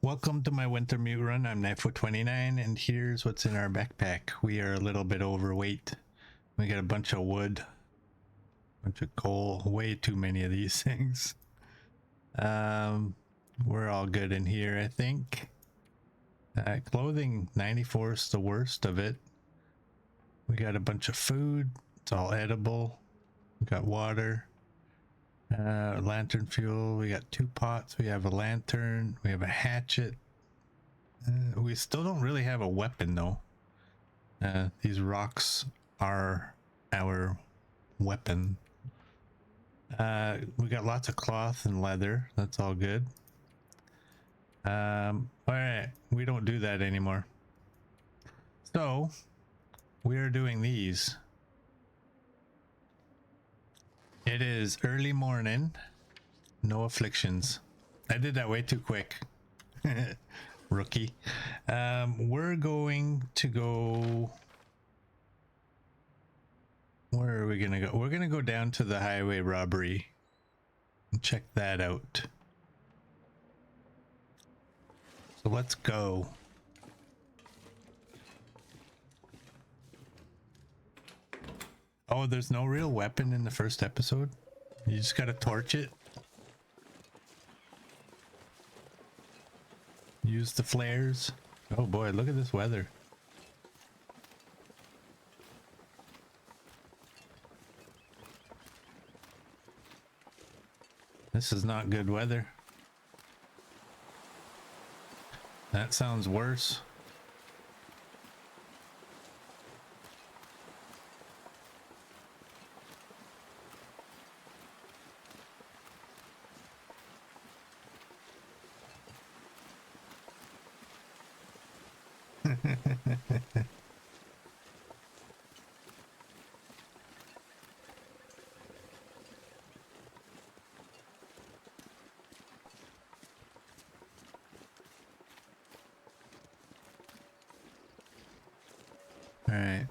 Welcome to my Wintermute run. I'm Pt3, and here's what's in our backpack. We are a little bit overweight. We got a bunch of wood, bunch of coal, way too many of these things. We're all good in here, I think. Clothing, 94 is the worst of it. We got a bunch of food. It's all edible. We got water. Lantern fuel. We got 2 pots. We have a lantern. We have a hatchet. We still don't really have a weapon though. These rocks are our weapon. We got lots of cloth and leather. That's all good. All right, we don't do that anymore. So we are doing these. It is early morning, no afflictions. I did that way too quick. Rookie. We're going to go... Where are we gonna go? We're gonna go down to the highway robbery and check that out. So let's go. Oh, there's no real weapon in the first episode? You just gotta torch it? Use the flares? Oh boy, look at this weather. This is not good weather. That sounds worse. All right.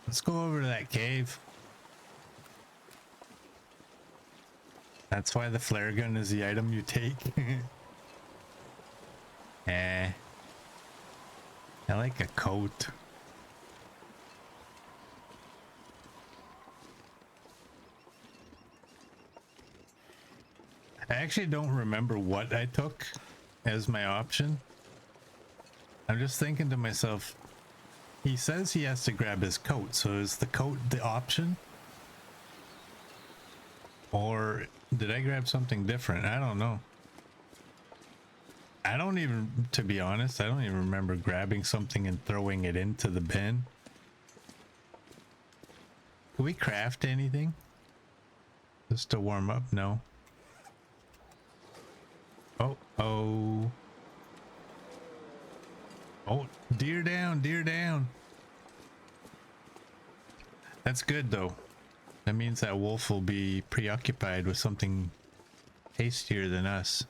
Let's go over to that cave. That's why the flare gun is the item you take. I like a coat. I actually don't remember what I took as my option. I'm just thinking to myself, he says he has to grab his coat, so is the coat the option? Or did I grab something different? I don't know. I don't even, to be honest, I don't even remember grabbing something and throwing it into the bin. Can we craft anything? Just to warm up? No. Oh. Oh, deer down, deer down. That's good though. That means that wolf will be preoccupied with something tastier than us.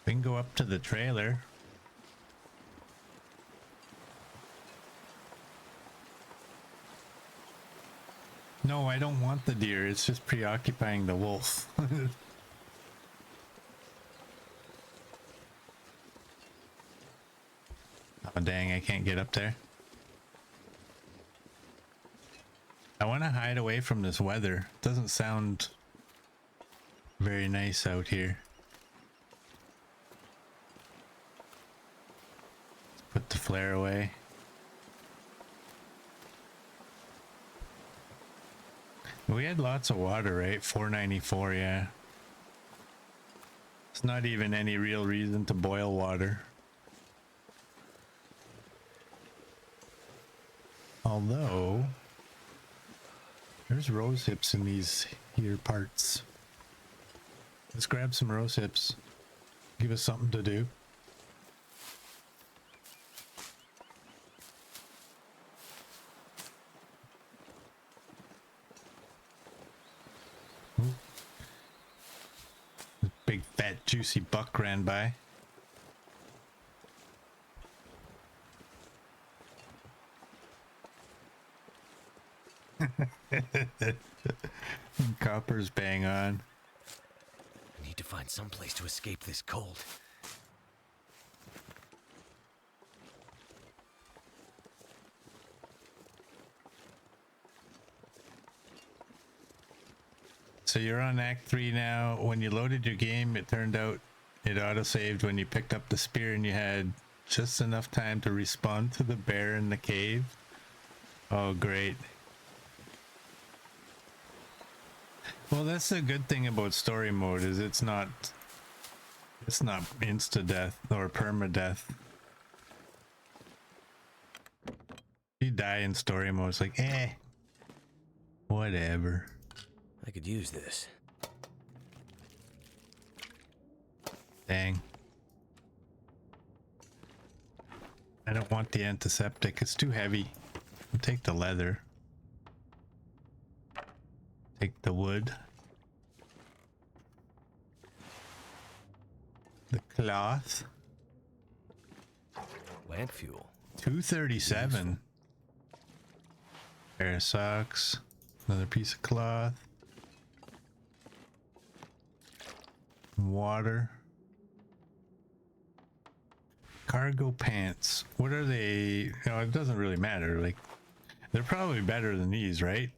We can go up to the trailer. No, I don't want the deer. It's just preoccupying the wolf. Oh, dang, I can't get up there. I want to hide away from this weather. It doesn't sound very nice out here. Put the flare away. We had lots of water, right? 494, yeah. It's not even any real reason to boil water. Although, there's rose hips in these here parts. Let's grab some rose hips. Give us something to do. big fat juicy buck ran by. Copper's bang on. I need to find some place to escape this cold. So you're on Act 3 now. When you loaded your game, it turned out it autosaved when you picked up the spear and you had just enough time to respond to the bear in the cave. Oh, great. Well, that's the good thing about story mode is it's not insta-death or perma-death. You die in story mode, it's like, whatever. I could use this. Dang. I don't want the antiseptic. It's too heavy. I'll take the leather. Take the wood. The cloth. Plant fuel. 237. Pair of socks. Another piece of cloth. Water. Cargo pants. What are they? You know, it doesn't really matter. Like, they're probably better than these, right?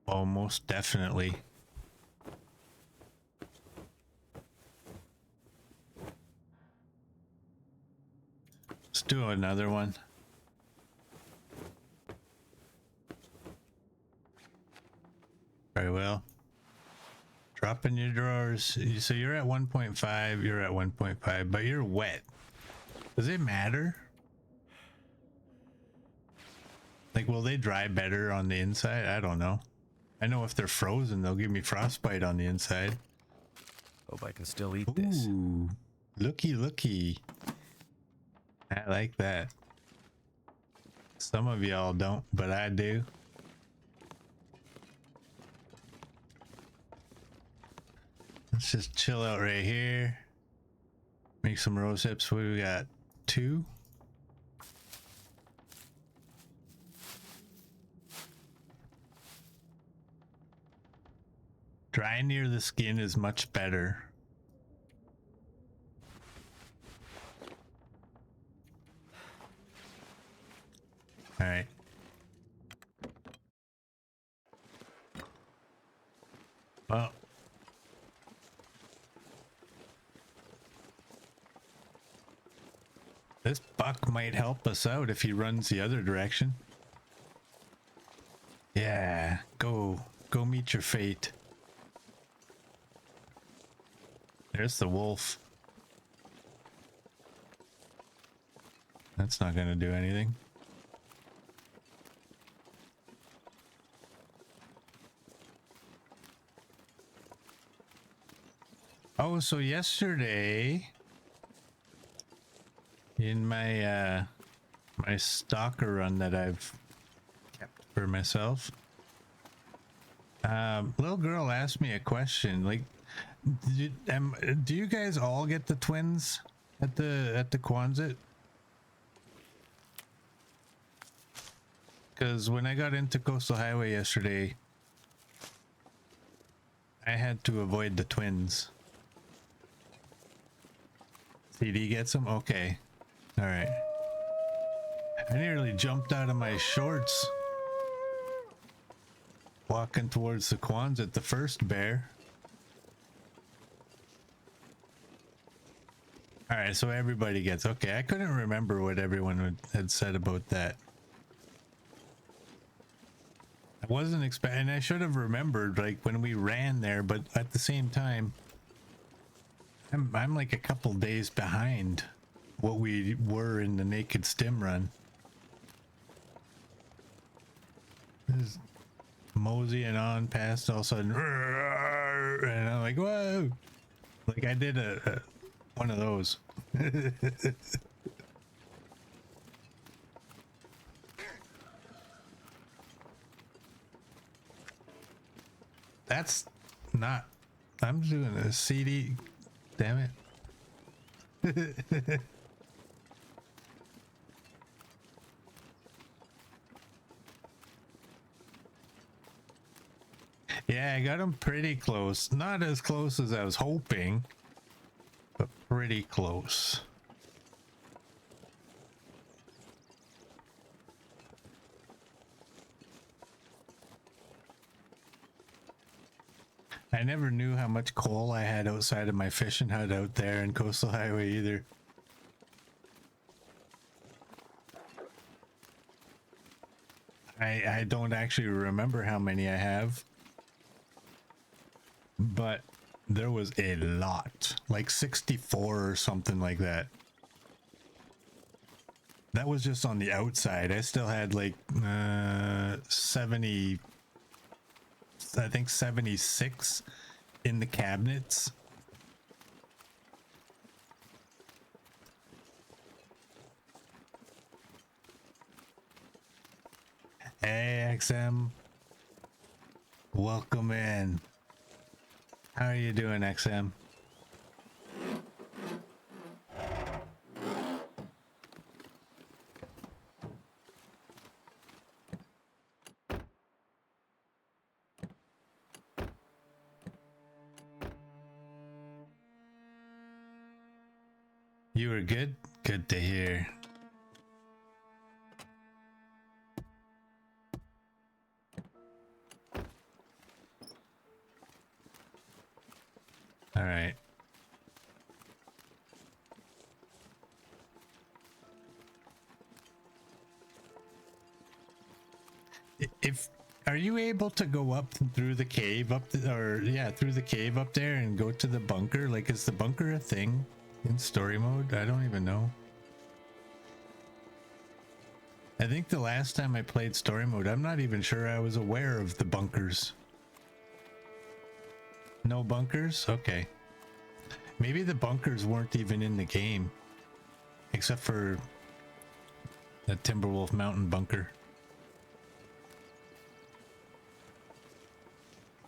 Oh, most definitely. Let's do another one. Very well. Drop in your drawers. So you're at 1.5, you're at 1.5, but you're wet. Does it matter? Like, will they dry better on the inside? I don't know. I know if they're frozen, they'll give me frostbite on the inside. Hope I can still eat this. Ooh, looky, looky. I like that. Some of y'all don't, but I do. Let's just chill out right here. Make some rose hips. What do we got? 2? Dry near the skin is much better. All right. Well. This buck might help us out if he runs the other direction. Yeah, go meet your fate. There's the wolf. That's not gonna do anything. Oh, so yesterday in my my stalker run that I've kept for myself, little girl asked me a question like, do you guys all get the twins at the Quonset? Because when I got into Coastal Highway yesterday, I had to avoid the twins. CD gets them? Okay. All right. I nearly jumped out of my shorts walking towards the Quonset, the first bear. All right, so everybody gets. Okay, I couldn't remember what everyone had said about that. I wasn't expecting. I should have remembered like when we ran there, but at the same time, I'm like a couple days behind what we were in the Naked Stim run. Just moseying on past, all of a sudden, and I'm like, whoa! Like I did a one of those. That's not. I'm doing a CD. Damn it. Yeah, I got him pretty close. Not as close as I was hoping, but pretty close. I never knew how much coal I had outside of my fishing hut out there in Coastal Highway either. I don't actually remember how many I have, but there was a lot, like 64 or something like that. That was just on the outside. I still had like 70, I think 76 in the cabinets. Hey XM, welcome in. How are you doing, XM? You were good? Good to hear. All right. If are you able to go up through the cave through the cave up there and go to the bunker? Like, is the bunker a thing in story mode? I don't even know. I think the last time I played story mode, I'm not even sure I was aware of the bunkers. No bunkers? Okay. Maybe the bunkers weren't even in the game, except for the Timberwolf Mountain bunker.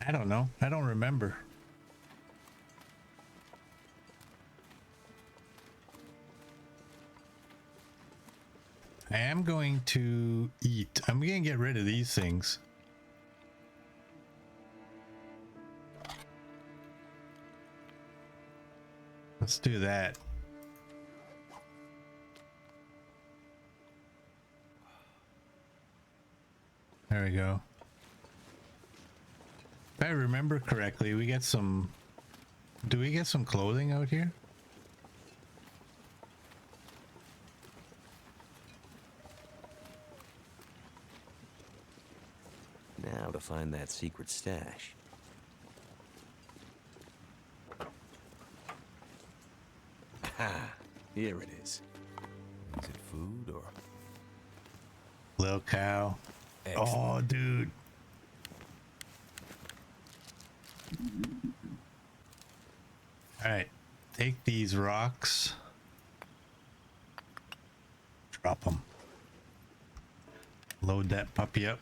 I don't know. I don't remember. I am going to eat. I'm going to get rid of these things. Let's do that. There we go. If I remember correctly, we get some... Do we get some clothing out here? Now to find that secret stash. Ah, here it is. Is it food or... Little cow. Excellent. Oh, dude. All right. Take these rocks. Drop them. Load that puppy up.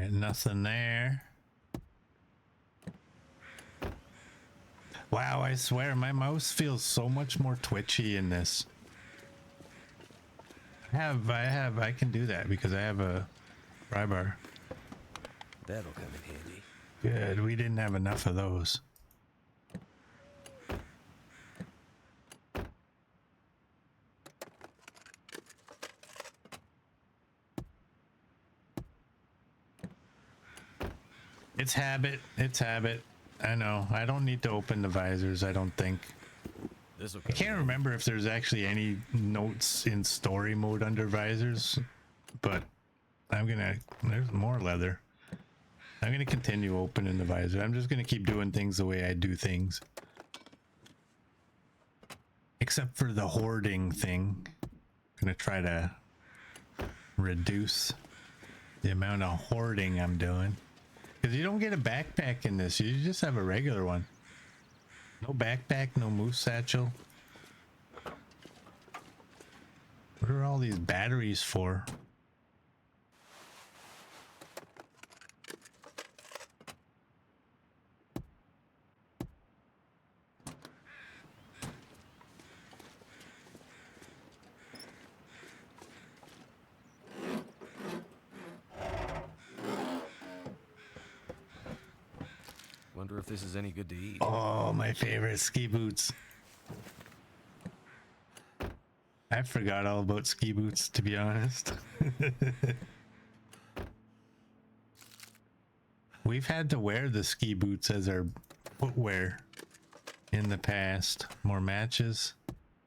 Nothing there. Wow, I swear my mouse feels so much more twitchy in this. I can do that because I have a pry bar. That'll come in handy. Good, we didn't have enough of those. It's habit. It's habit. I know. I don't need to open the visors, I don't think. I can't remember if there's actually any notes in story mode under visors, but there's more leather. I'm gonna continue opening the visor. I'm just gonna keep doing things the way I do things. Except for the hoarding thing. I'm gonna try to reduce the amount of hoarding I'm doing. Because you don't get a backpack in this, you just have a regular one. No backpack, no moose satchel. What are all these batteries for? Wonder if this is any good to eat. Oh, my favorite, ski boots. I forgot all about ski boots, to be honest. We've had to wear the ski boots as our footwear in the past. More matches.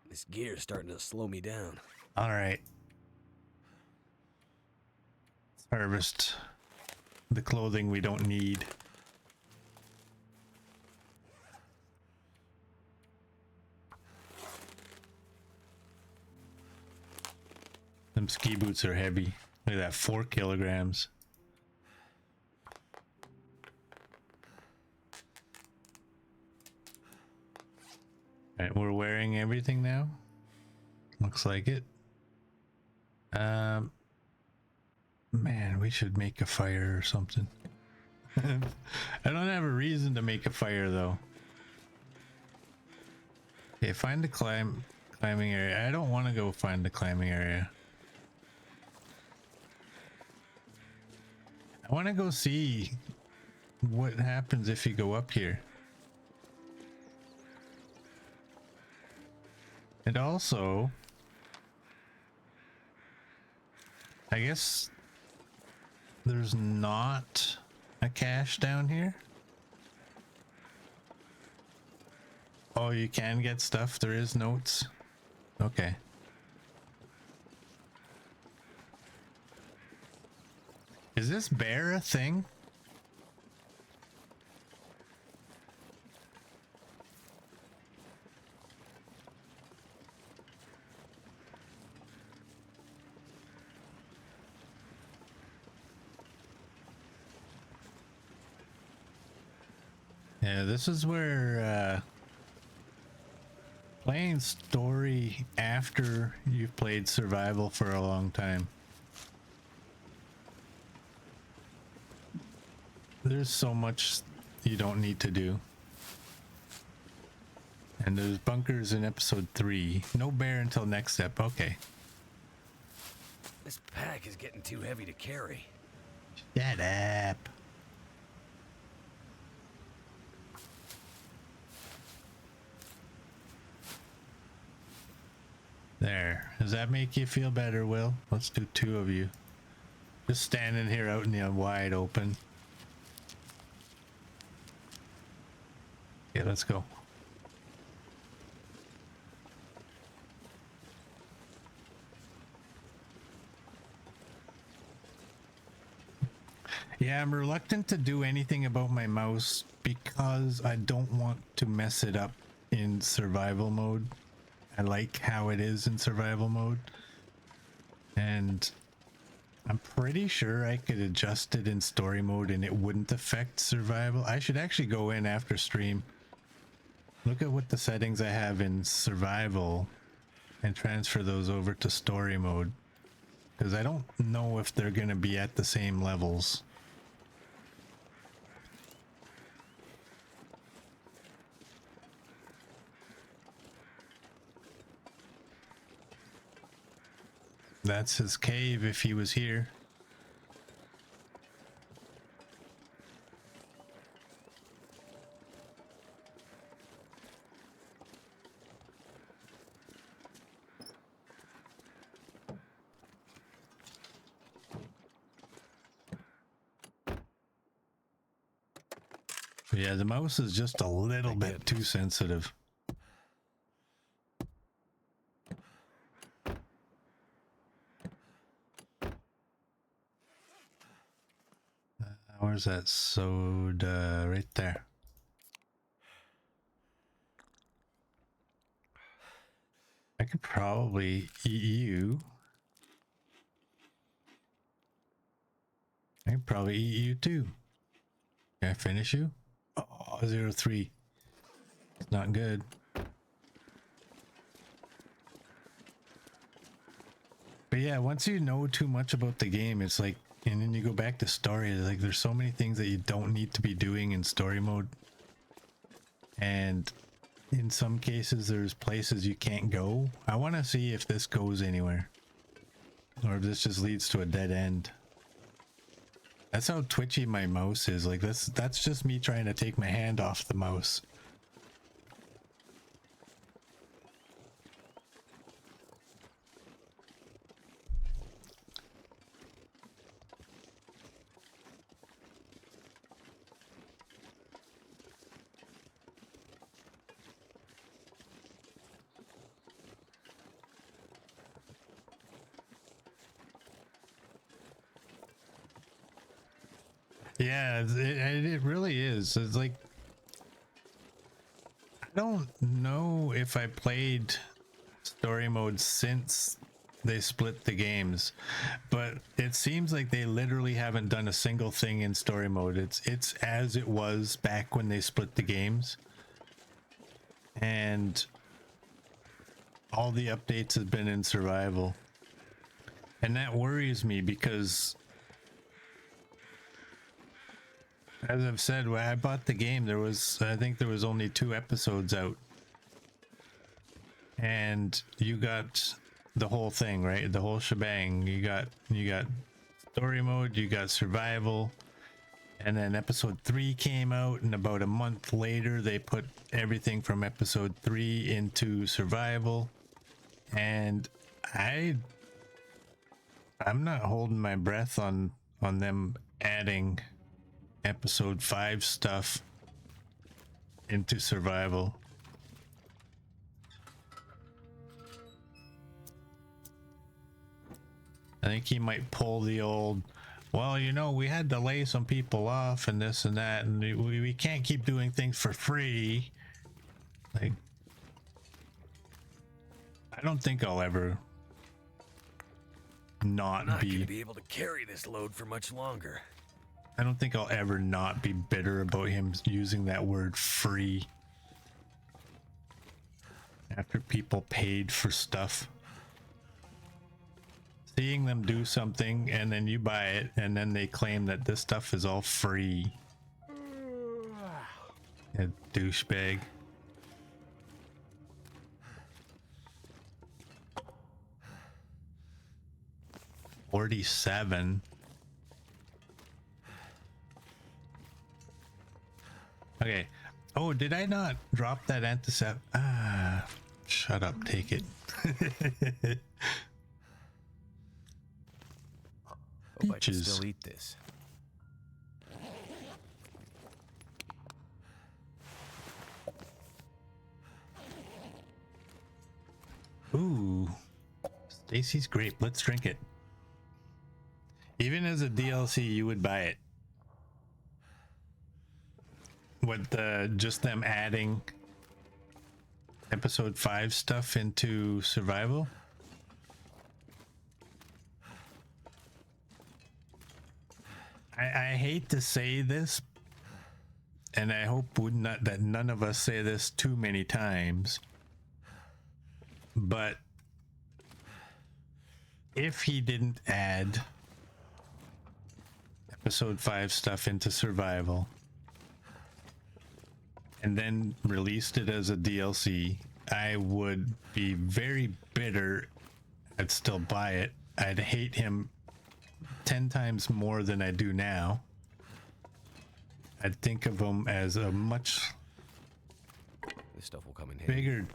This gear's starting to slow me down. All right. Let's harvest the clothing we don't need. Them ski boots are heavy. Look at that, 4 kilograms. All right, we're wearing everything now. Looks like it. Man, we should make a fire or something. I don't have a reason to make a fire though. Okay, find the climbing area. I don't want to go find the climbing area. I want to go see what happens if you go up here. And also, I guess there's not a cache down here. Oh, you can get stuff. There is notes. Okay. Is this bear a thing? Yeah, this is where playing story after you've played survival for a long time. There's so much you don't need to do. And there's bunkers in episode 3. No bear until next step. Okay. This pack is getting too heavy to carry. Shut up. There. Does that make you feel better, Will? Let's do 2 of you. Just standing here out in the wide open. Okay, let's go. Yeah, I'm reluctant to do anything about my mouse because I don't want to mess it up in survival mode. I like how it is in survival mode. And I'm pretty sure I could adjust it in story mode and it wouldn't affect survival. I should actually go in after stream. Look at what the settings I have in survival and transfer those over to story mode. Because I don't know if they're going to be at the same levels. That's his cave if he was here. Yeah, the mouse is just a little bit too sensitive. Where's that soda? Right there. I could probably eat you. I could probably eat you too. Can I finish you? Oh, 0-3. It's not good. But yeah, once you know too much about the game, it's like, and then you go back to story, like there's so many things that you don't need to be doing in story mode. And in some cases, there's places you can't go. I want to see if this goes anywhere. Or if this just leads to a dead end. That's how twitchy my mouse is. Like that's just me trying to take my hand off the mouse. Yeah, it really is. It's like, I don't know if I played story mode since they split the games, but it seems like they literally haven't done a single thing in story mode. It's as it was back when they split the games, and all the updates have been in survival, and that worries me because, as I've said, when I bought the game, I think there was only 2 episodes out. And you got the whole thing, right? The whole shebang. You got story mode, you got survival, and then episode 3 came out, and about a month later they put everything from episode 3 into survival. And I'm not holding my breath on them adding episode 5 stuff into survival. I think he might pull the old, well, you know, we had to lay some people off and this and that, and we can't keep doing things for free. Like, I don't think I'll ever not gonna be able to carry this load for much longer. I don't think I'll ever not be bitter about him using that word free after people paid for stuff. Seeing them do something and then you buy it and then they claim that this stuff is all free. A douchebag. $47. Okay. Oh, did I not drop that anticept? Ah, shut up. Take it. Hope I can still eat this. Ooh, Stacy's grape. Let's drink it. Even as a DLC, you would buy it. With just them adding episode 5 stuff into survival. I hate to say this, and I hope that none of us say this too many times, but if he didn't add episode 5 stuff into survival and then released it as a DLC, I would be very bitter. I'd still buy it. I'd hate him 10 times more than I do now. I'd think of him as a much this stuff will come in handy. bigger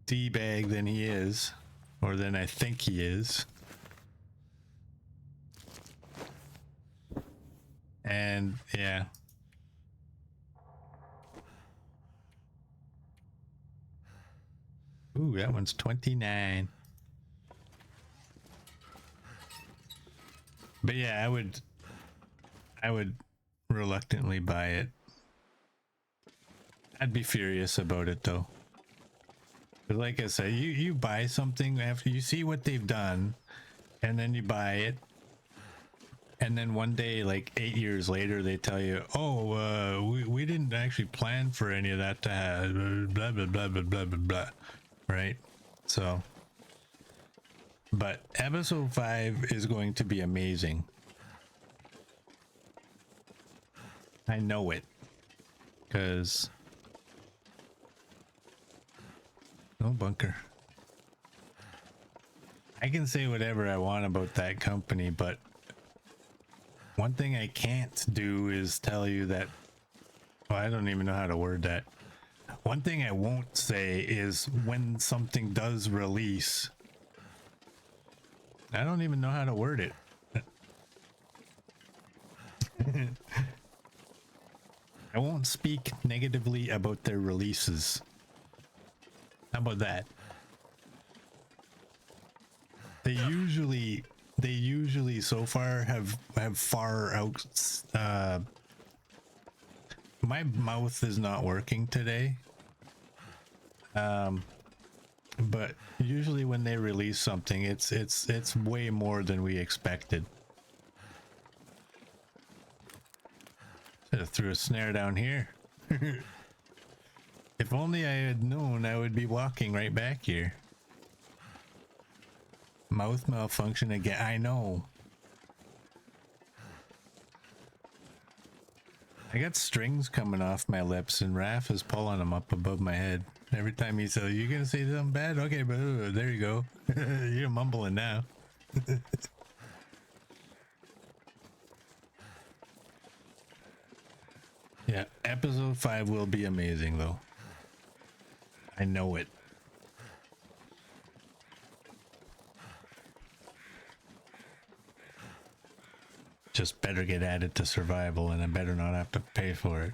D-bag than he is, or than I think he is. And yeah. Ooh, that one's 29. But yeah, I would reluctantly buy it. I'd be furious about it though. But like I said, you buy something after you see what they've done, and then you buy it, And then one day, like 8 years later, they tell you, oh, we didn't actually plan for any of that to have blah, blah, blah, blah, blah, blah, blah. Right? So, but episode 5 is going to be amazing. I know it. Because... no bunker. I can say whatever I want about that company, but one thing I can't do is tell you that, well, I don't even know how to word that. One thing I won't say is when something does release. I don't even know how to word it. I won't speak negatively about their releases. How about that? They usually so far have far out. My mouth is not working today. But usually when they release something, it's way more than we expected. Should have threw a snare down here. If only I had known, I would be walking right back here. Mouth malfunction again. I know. I got strings coming off my lips and Raph is pulling them up above my head. Every time he says, "You gonna say something bad?" Okay, but there you go. You're mumbling now. Yeah, episode 5 will be amazing though. I know it. Just better get added to survival and I better not have to pay for it.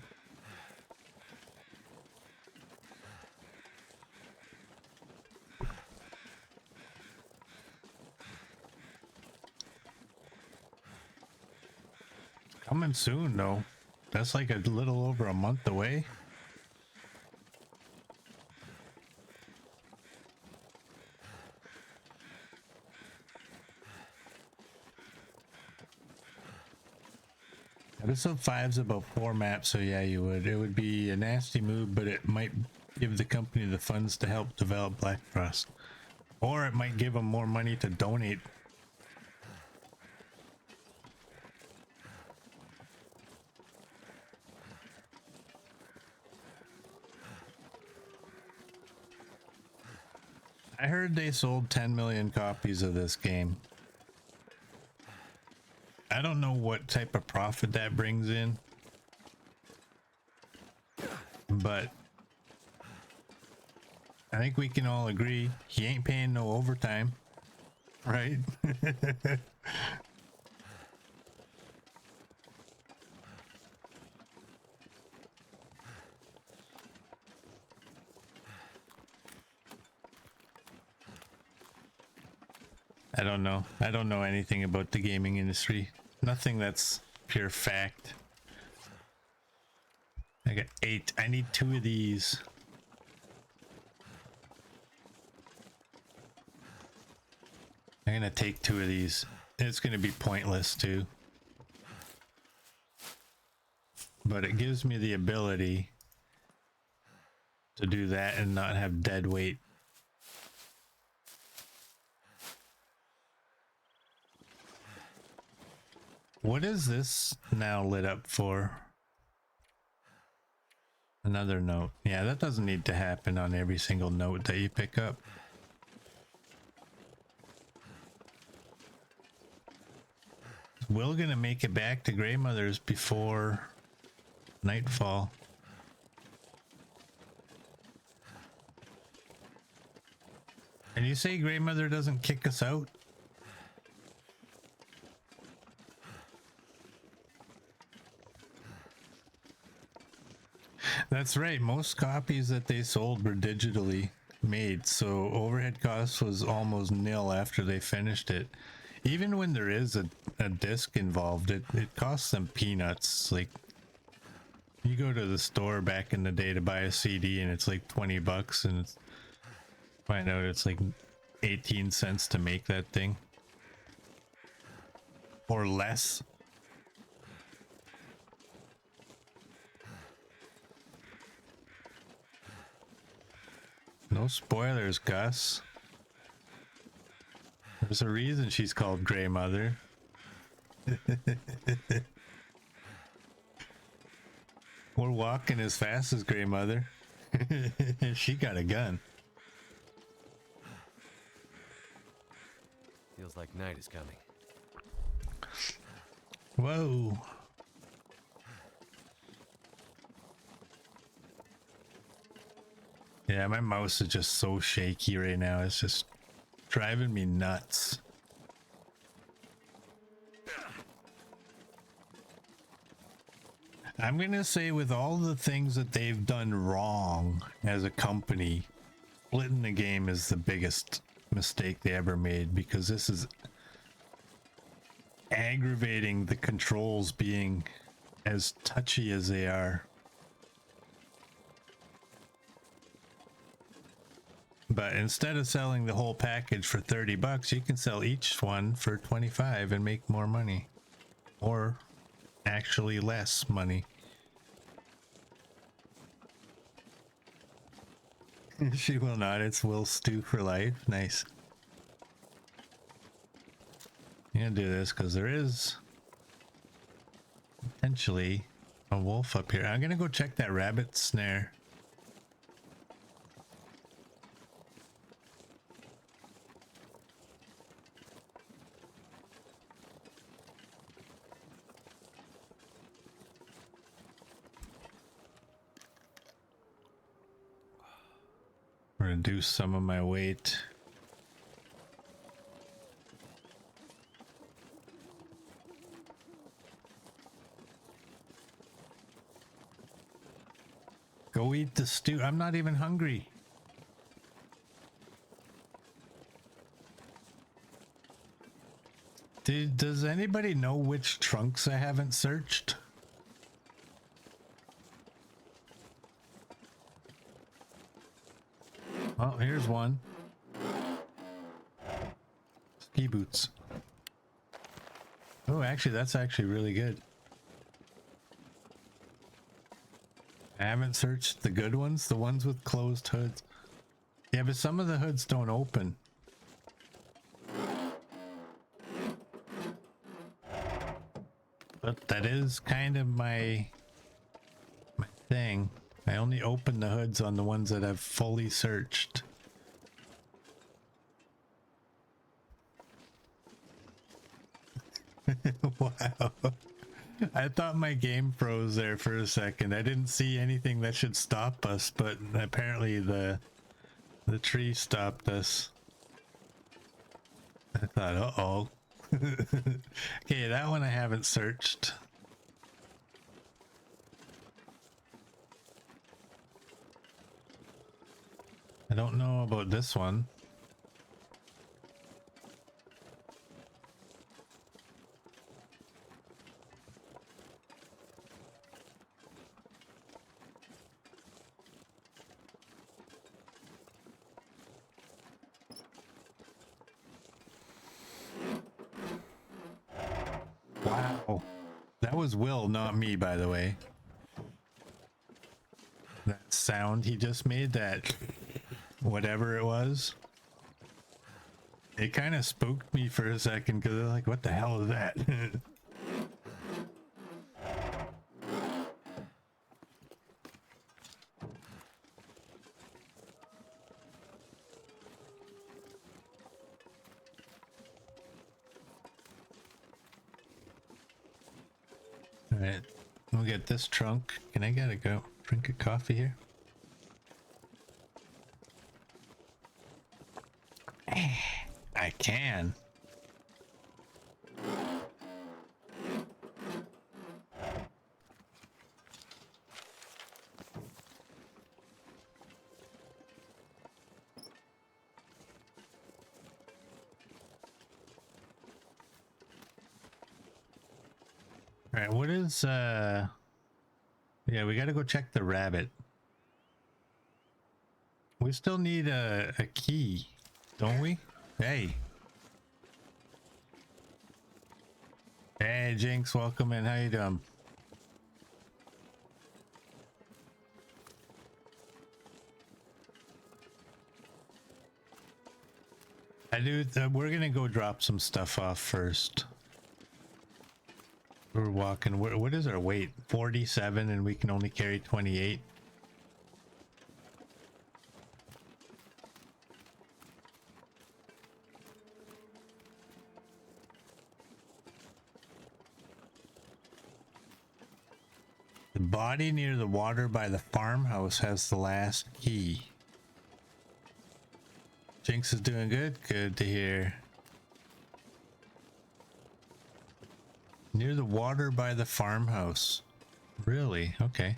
Coming soon though. That's like a little over a month away. Episode 5's about 4 maps, so yeah, it would be a nasty move, but it might give the company the funds to help develop Black Frost. Or it might give them more money to donate. I heard they sold 10 million copies of this game. I don't know what type of profit that brings in, but I think we can all agree he ain't paying no overtime, right? I don't know. I don't know anything about the gaming industry. Nothing that's pure fact. I got 8. I need 2 of these. I'm gonna take 2 of these. It's gonna be pointless too. But it gives me the ability to do that and not have dead weight. What is this now lit up for? Another note. Yeah, that doesn't need to happen on every single note that you pick up. Is Will gonna make it back to Grandmother's before nightfall? And you say Grandmother doesn't kick us out? That's right. Most copies that they sold were digitally made, so overhead cost was almost nil after they finished it. Even when there is a disc involved, it costs them peanuts. Like, you go to the store back in the day to buy a CD and it's like 20 bucks and find out it's like 18 cents to make that thing. Or less. No spoilers, Gus. There's a reason she's called Grey Mother. We're walking as fast as Grey Mother. She got a gun. Feels like night is coming. Whoa. Yeah, my mouse is just so shaky right now. It's just driving me nuts. I'm gonna say with all the things that they've done wrong as a company, splitting the game is the biggest mistake they ever made, because this is aggravating the controls being as touchy as they are. But instead of selling the whole package for 30 bucks, you can sell each one for 25 and make more money. Or actually less money. She will not. It's Will Stew for life. Nice. I'm gonna do this because there is potentially a wolf up here. I'm gonna go check that rabbit snare. Reduce some of my weight. Go eat the stew. I'm not even hungry. Does anybody know which trunks I haven't searched? Oh, here's one. Ski boots. Oh, actually, that's actually really good. I haven't searched the good ones, the ones with closed hoods. Yeah, but some of the hoods don't open. But that is kind of my thing. I only open the hoods on the ones that I've fully searched. Wow. I thought my game froze there for a second. I didn't see anything that should stop us, but apparently the tree stopped us. I thought, uh-oh. Okay, that one I haven't searched. I don't know about this one. Wow. That was Will, not me, by the way. That sound he just made, that whatever it was, it kind of spooked me for a second because I was like, what the hell is that? All right, we'll get this trunk. Can I get a go drink a coffee here? I can. All right, what is yeah, we got to go check the rabbit. We still need a key, don't we? Hey. Hey, Jinx, welcome in. How you doing? We're gonna go drop some stuff off first. We're walking. What is our weight? 47, and we can only carry 28. The body near the water by the farmhouse has the last key. Jinx is doing good. Good to hear. Near the water by the farmhouse. Really? Okay.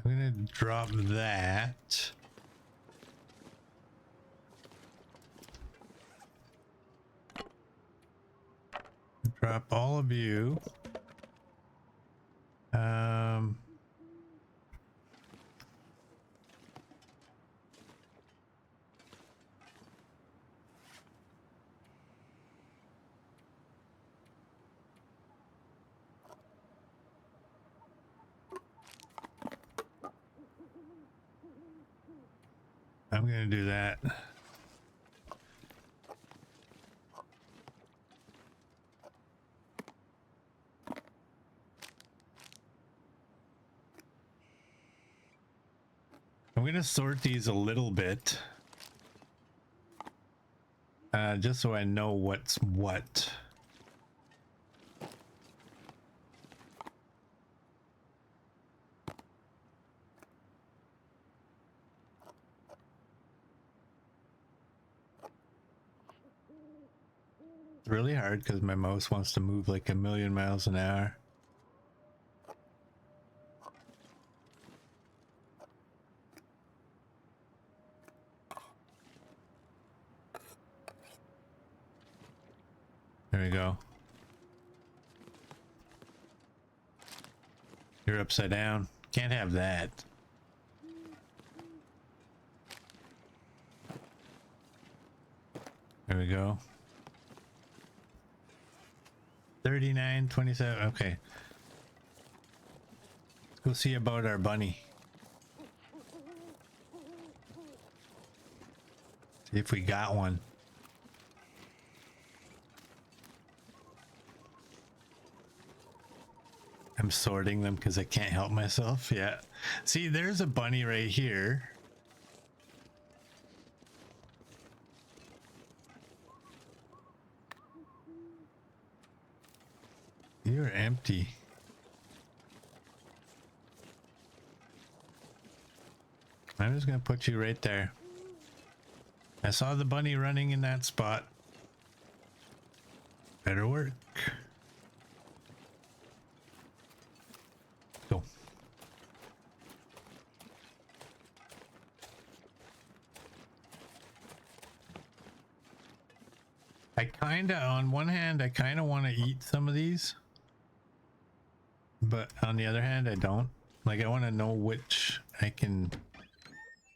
I'm gonna drop that. Drop all of you. I'm gonna do that. I'm gonna sort these a little bit, just so I know what's what. It's really hard because my mouse wants to move like a million miles an hour. There we go. You're upside down. Can't have that. There we go. 39, 27. Okay. Let's go see about our bunny. See if we got one. I'm sorting them because I can't help myself. Yeah. See, there's a bunny right here. You're empty. I'm just gonna put you right there. I saw the bunny running in that spot. Better work. Go. I kinda, on one hand, I kinda want to eat some of these. But on the other hand, I don't. Like, I want to know which I can.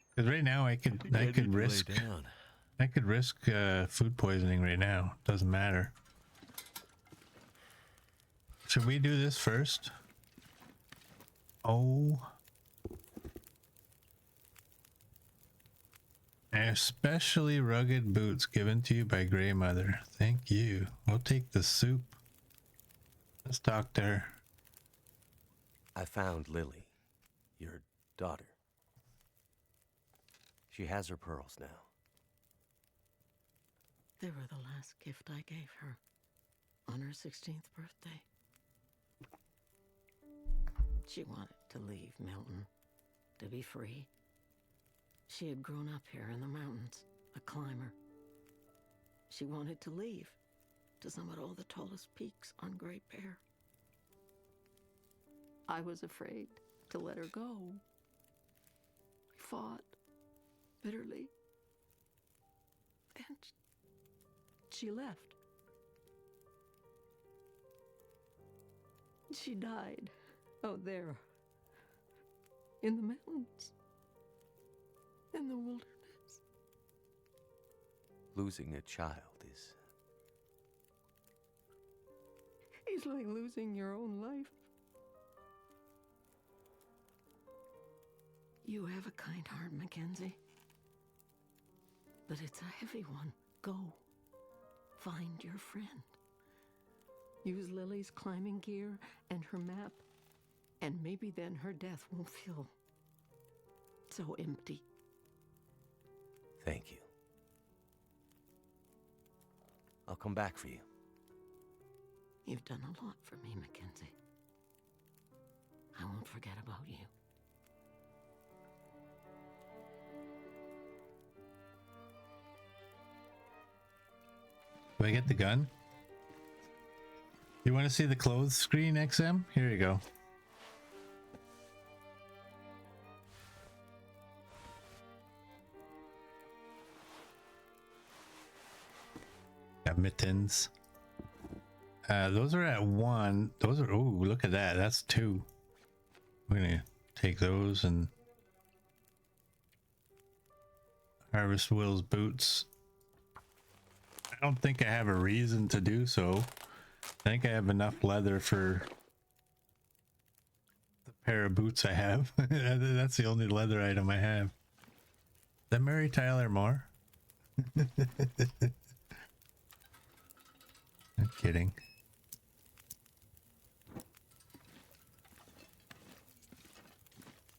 Because right now I could risk food poisoning right now. Doesn't matter. Should we do this first? Oh. Especially rugged boots given to you by Grey Mother. Thank you. We'll take the soup. Let's talk to her. I found Lily, your daughter. She has her pearls now. They were the last gift I gave her on her 16th birthday. She wanted to leave Milton, to be free. She had grown up here in the mountains, a climber. She wanted to leave to summit all the tallest peaks on Great Bear. I was afraid to let her go. We fought bitterly. And she left. She died out there in the mountains, in the wilderness. Losing a child is... It's like losing your own life. You have a kind heart, Mackenzie. But it's a heavy one. Go. Find your friend. Use Lily's climbing gear and her map, and maybe then her death won't feel so empty. Thank you. I'll come back for you. You've done a lot for me, Mackenzie. I won't forget about you. Do I get the gun? You want to see the clothes screen, XM? Here you go. Got mittens. Those are at 1. Those are, oh, look at that. That's 2. We're gonna take those and harvest Will's boots. I don't think I have a reason to do so. I think I have enough leather for the pair of boots I have. That's the only leather item I have. Is that Mary Tyler Moore? I'm kidding.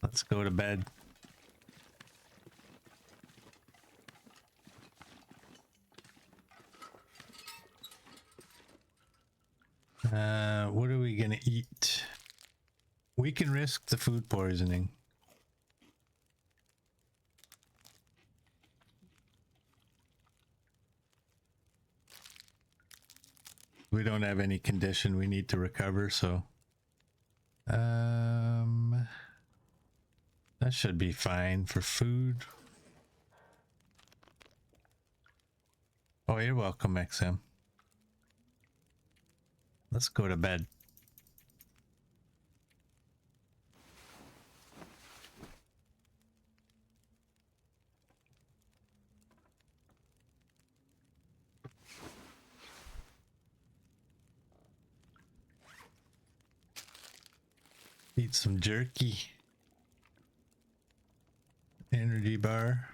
Let's go to bed. What are we gonna eat? We can risk the food poisoning. We don't have any condition we need to recover, so that should be fine for food. Oh, you're welcome, XM. Let's go to bed. Eat some jerky. Energy bar.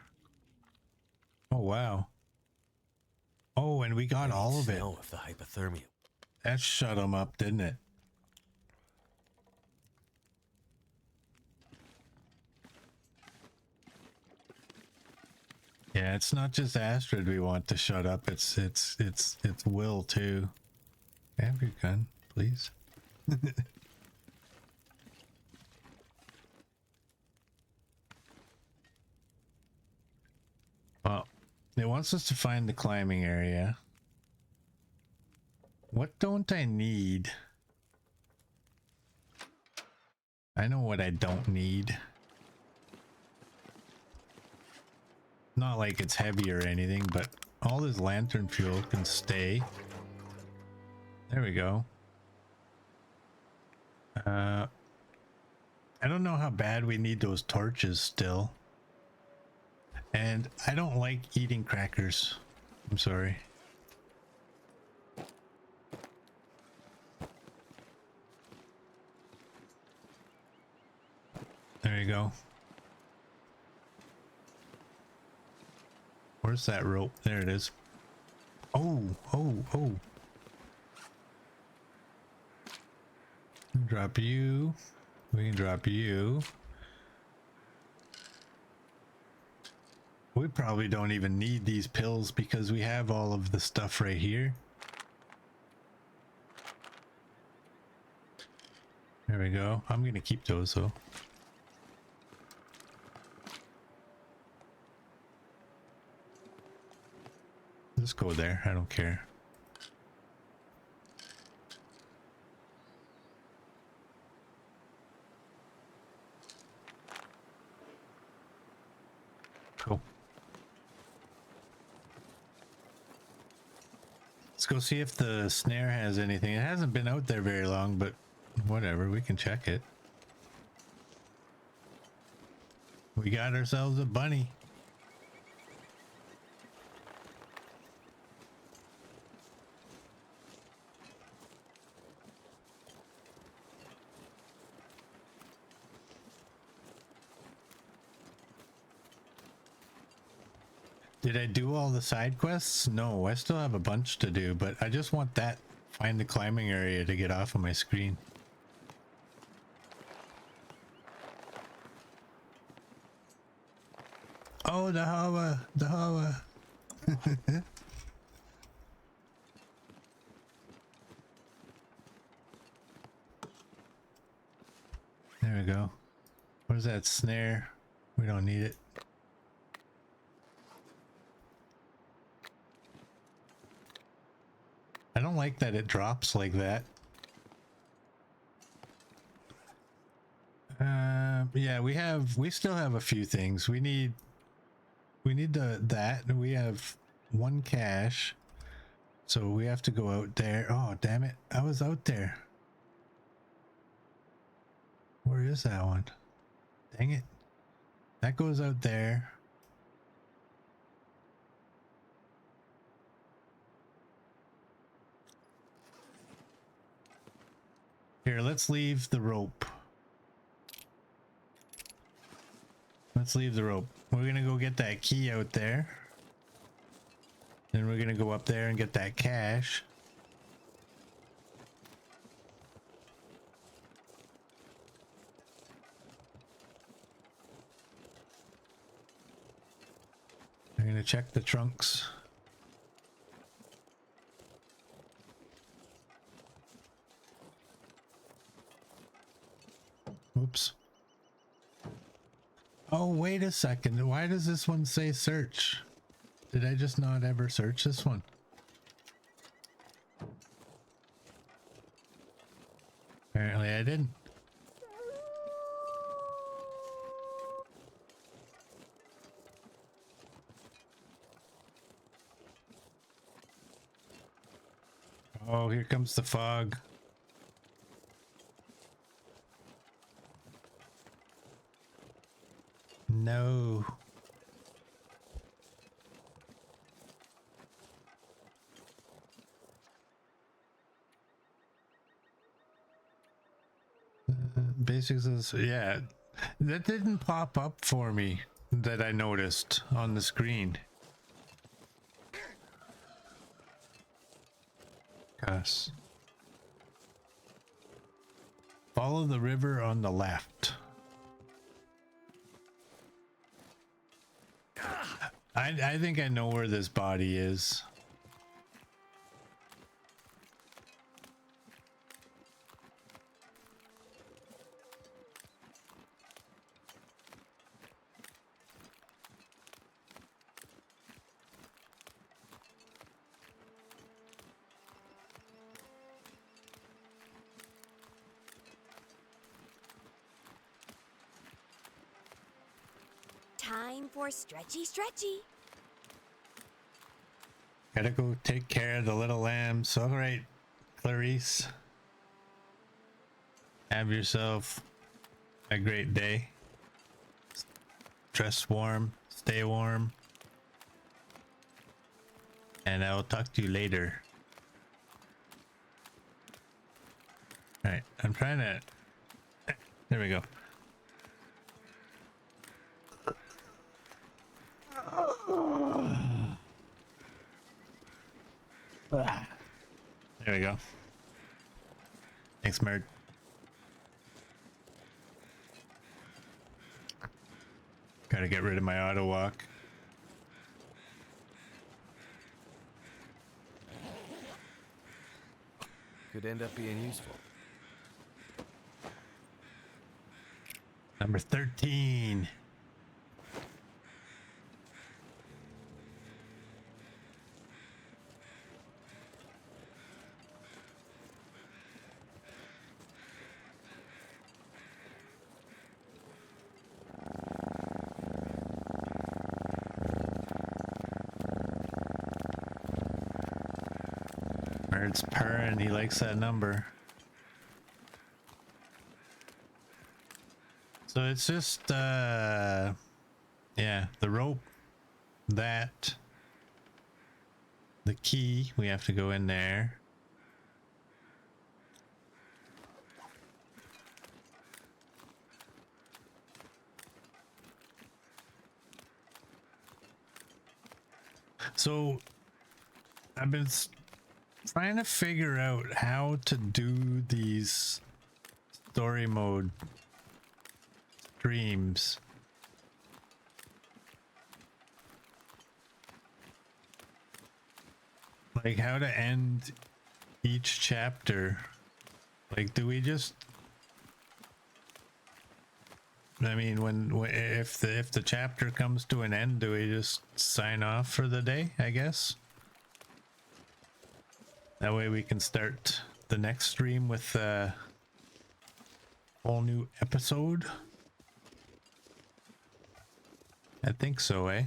Oh, wow. Oh, and we got all of it. Snow of the hypothermia. That shut them up, didn't it? Yeah, it's not just Astrid we want to shut up. It's Will too. Have your gun, please. Well, it wants us to find the climbing area. What don't I need? I know what I don't need. Not like it's heavy or anything, but all this lantern fuel can stay. There we go. I don't know how bad we need those torches still. And I don't like eating crackers. I'm sorry. There you go. Where's that rope? There it is. Oh. Drop you. We can drop you. We probably don't even need these pills because we have all of the stuff right here. There we go. I'm gonna keep those though. Let's go there. I don't care. Cool. Let's go see if the snare has anything. It hasn't been out there very long, but whatever, we can check it. We got ourselves a bunny. Did I do all the side quests? No, I still have a bunch to do, but I just want that find the climbing area to get off of my screen. Oh, the Hawa, the Hawa. There we go. Where's that snare? We don't need it. I don't like that it drops like that. Yeah, we still have a few things. We need that. We have one cache. So we have to go out there. Oh, damn it. I was out there. Where is that one? Dang it. That goes out there. Here, let's leave the rope. Let's leave the rope. We're gonna go get that key out there. Then we're gonna go up there and get that cache. I'm gonna check the trunks. Oops. Oh, wait a second. Why does this one say search? Did I just not ever search this one? Apparently I didn't. Oh, here comes the fog. No. Basics is, yeah. That didn't pop up for me that I noticed on the screen. Gosh. Follow the river on the left. I think I know where this body is. Time for stretchy. Gotta go take care of the little lambs. All right, Clarice. Have yourself a great day. Dress warm, stay warm. And I will talk to you later. All right, I'm trying to... There we go. There we go. Thanks, Mert. Gotta get rid of my auto walk. Could end up being useful. Number 13. It's purring. He likes that number. So it's just yeah, the rope, that, the key, we have to go in there. So I've been trying to figure out how to do these story mode streams. Like how to end each chapter. Like, do we just, I mean, if the chapter comes to an end, do we just sign off for the day, I guess? That way we can start the next stream with a whole new episode. I think so, eh?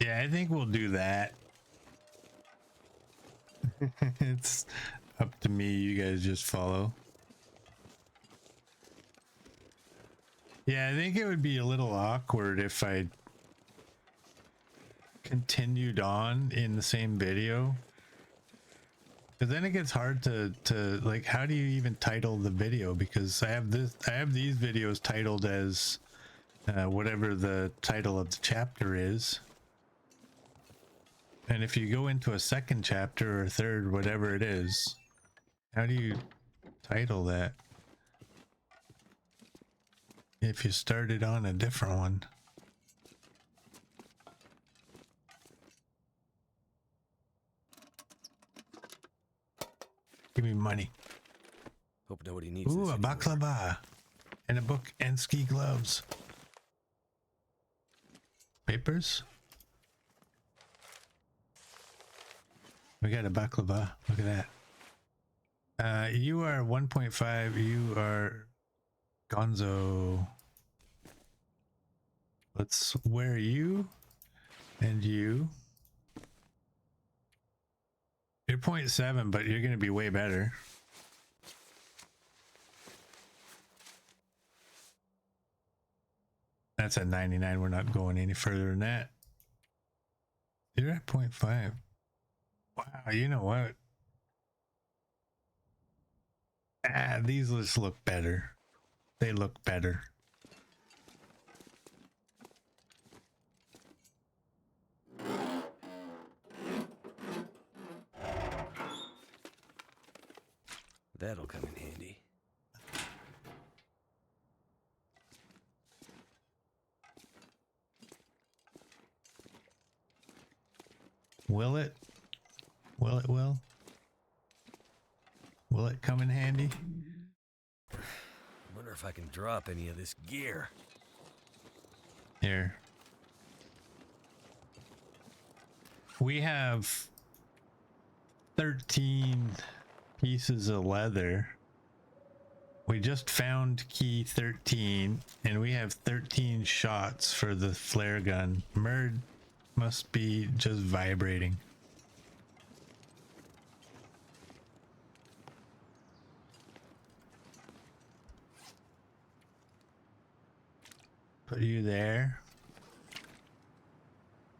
Yeah, I think we'll do that. It's up to me. You guys just follow. Yeah, I think it would be a little awkward if I continued on in the same video. Because then it gets hard to like, how do you even title the video? Because I have these videos titled as whatever the title of the chapter is. And if you go into a second chapter or third, whatever it is, how do you title that? If you started on a different one. Give me money. Hope nobody needs Ooh, this a anymore. baklava. And a book and ski gloves. Papers? We got a baklava. Look at that. You are 1.5. You are Gonzo. Let's wear you and you. You're 0.7, but you're going to be way better. That's at 99. We're not going any further than that. You're at 0.5. Wow, you know what? Ah, these just look better. They look better. That'll come in handy. Will it? Will it will? Will it come in handy? Wonder if I can drop any of this gear. Here. We have 13 pieces of leather. We just found key 13 and we have 13 shots for the flare gun. Murd must be just vibrating. Put you there.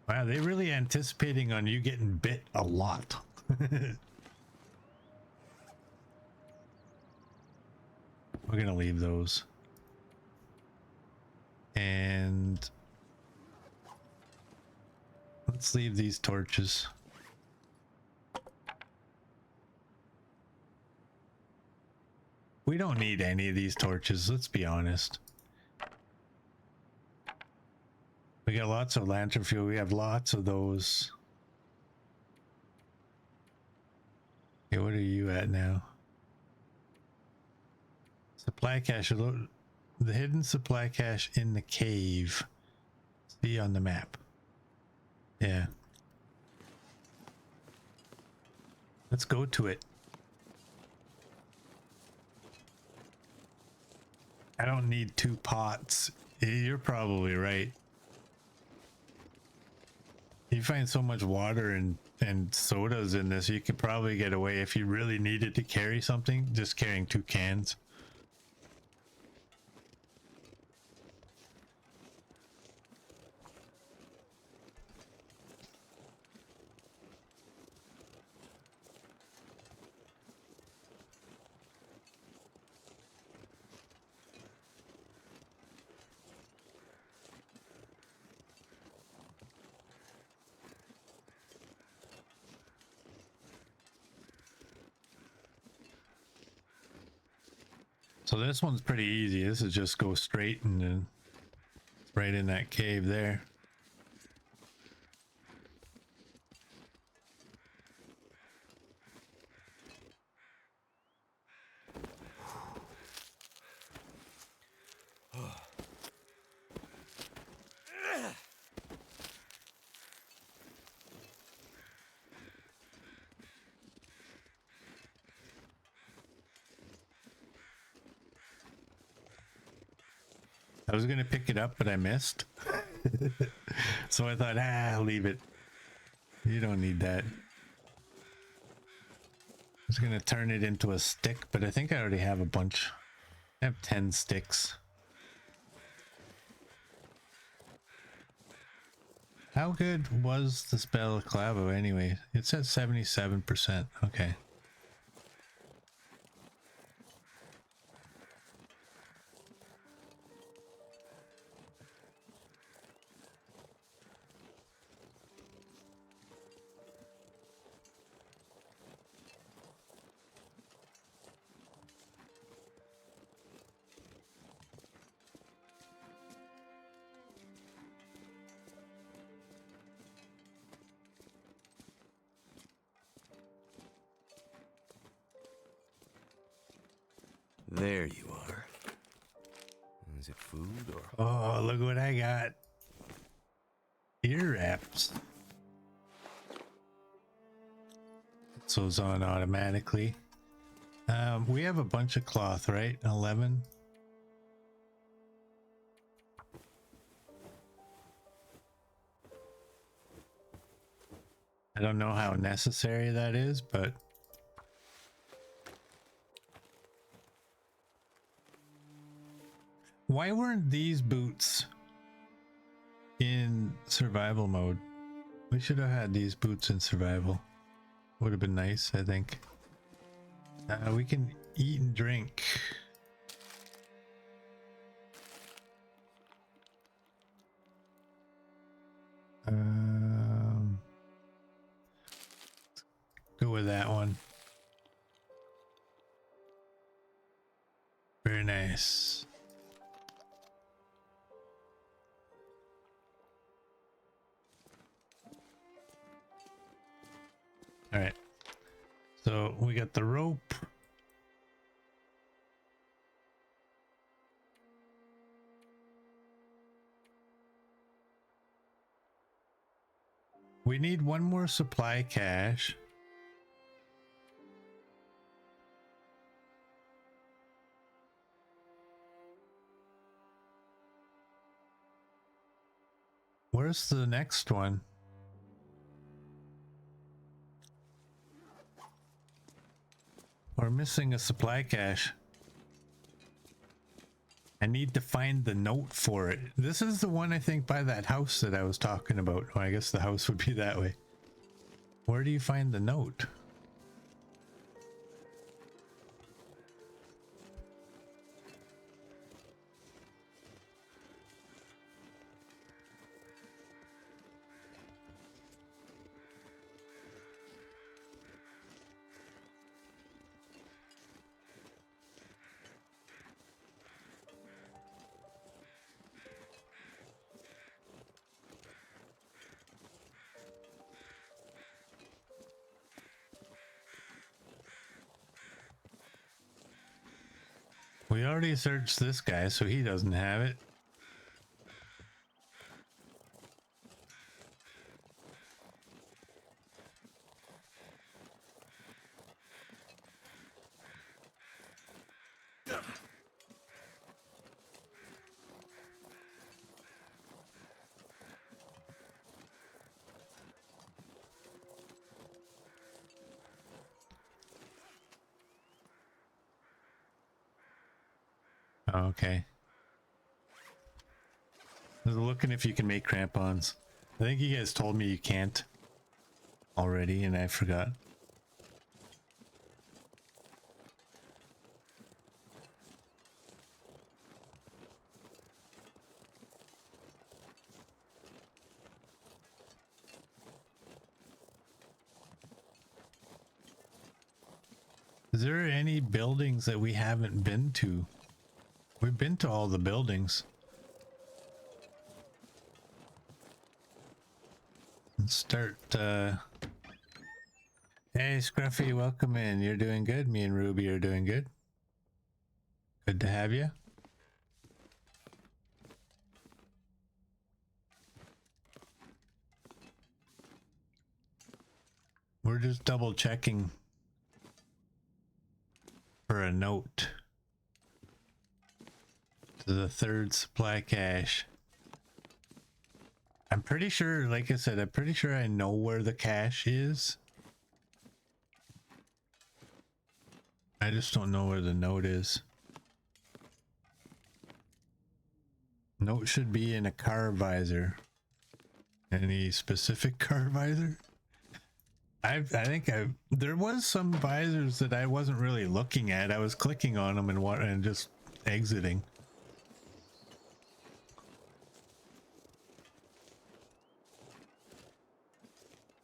Wow, they really anticipating on you getting bit a lot. We're gonna leave those. And let's leave these torches. We don't need any of these torches, let's be honest. We got lots of lantern fuel. We have lots of those. Okay, what are you at now? Supply cache. The hidden supply cache in the cave. See on the map. Yeah. Let's go to it. I don't need 2 pots. You're probably right. You find so much water and sodas in this, you could probably get away if you really needed to carry something, just carrying 2 cans. So this one's pretty easy. This is just go straight and then right in that cave there. I was gonna pick it up, but I missed. So I thought, I'll leave it. You don't need that. I was gonna turn it into a stick, but I think I already have a bunch. I have 10 sticks. How good was this balaclava anyway? It says 77%. Okay. There you are. Is it food or? Oh, look what I got. Ear wraps. So it's on automatically. We have a bunch of cloth, right? 11. I don't know how necessary that is, but why weren't these boots in survival mode? We should have had these boots in survival. Would have been nice, I think. We can eat and drink. Go with that one. Very nice. All right. So we got the rope. We need one more supply cache. Where's the next one? We're missing a supply cache. I need to find the note for it. This is the one, I think, by that house that I was talking about. Well, I guess the house would be that way. Where do you find the note? We already searched this guy, so he doesn't have it. Okay. I was looking if you can make crampons. I think you guys told me you can't already, and I forgot. Is there any buildings that we haven't been to? We've been to all the buildings. Let's start, hey, Scruffy, welcome in. You're doing good. Me and Ruby are doing good. Good to have you. We're just double checking for a note to the third supply cache. I'm pretty sure, like I said, I'm pretty sure I know where the cache is. I just don't know where the note is. Note should be in a car visor. Any specific car visor? I think there was some visors that I wasn't really looking at. I was clicking on them and just exiting.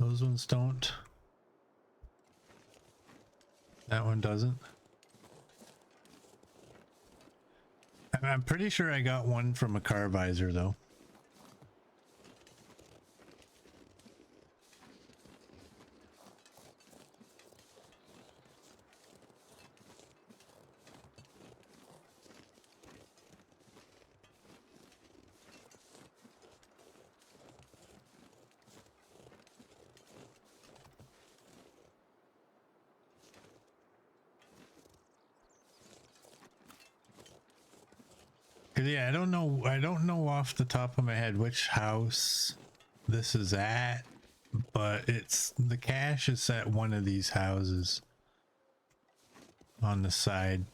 Those ones don't. That one doesn't. I'm pretty sure I got one from a car visor though. Yeah, I don't know off the top of my head which house this is at, but the cache is at one of these houses on the side.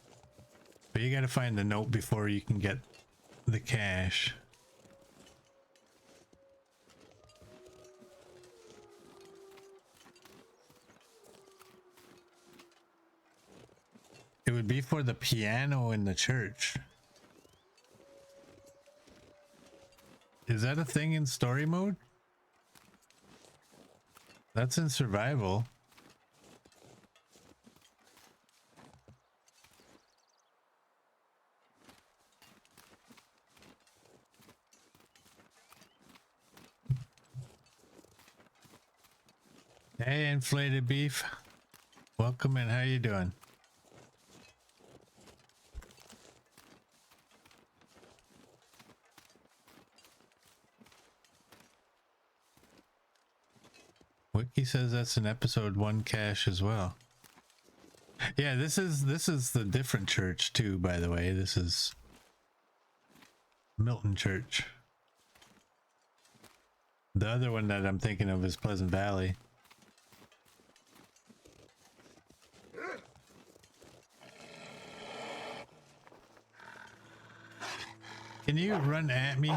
But you gotta find the note before you can get the cache. It would be for the piano in the church. Is that a thing in story mode? That's in survival. Hey, inflated beef. Welcome in. How you doing? Wiki says that's an episode 1 cache as well. Yeah, this is the different church too, by the way. This is Milton Church. The other one that I'm thinking of is Pleasant Valley. Can you run at me?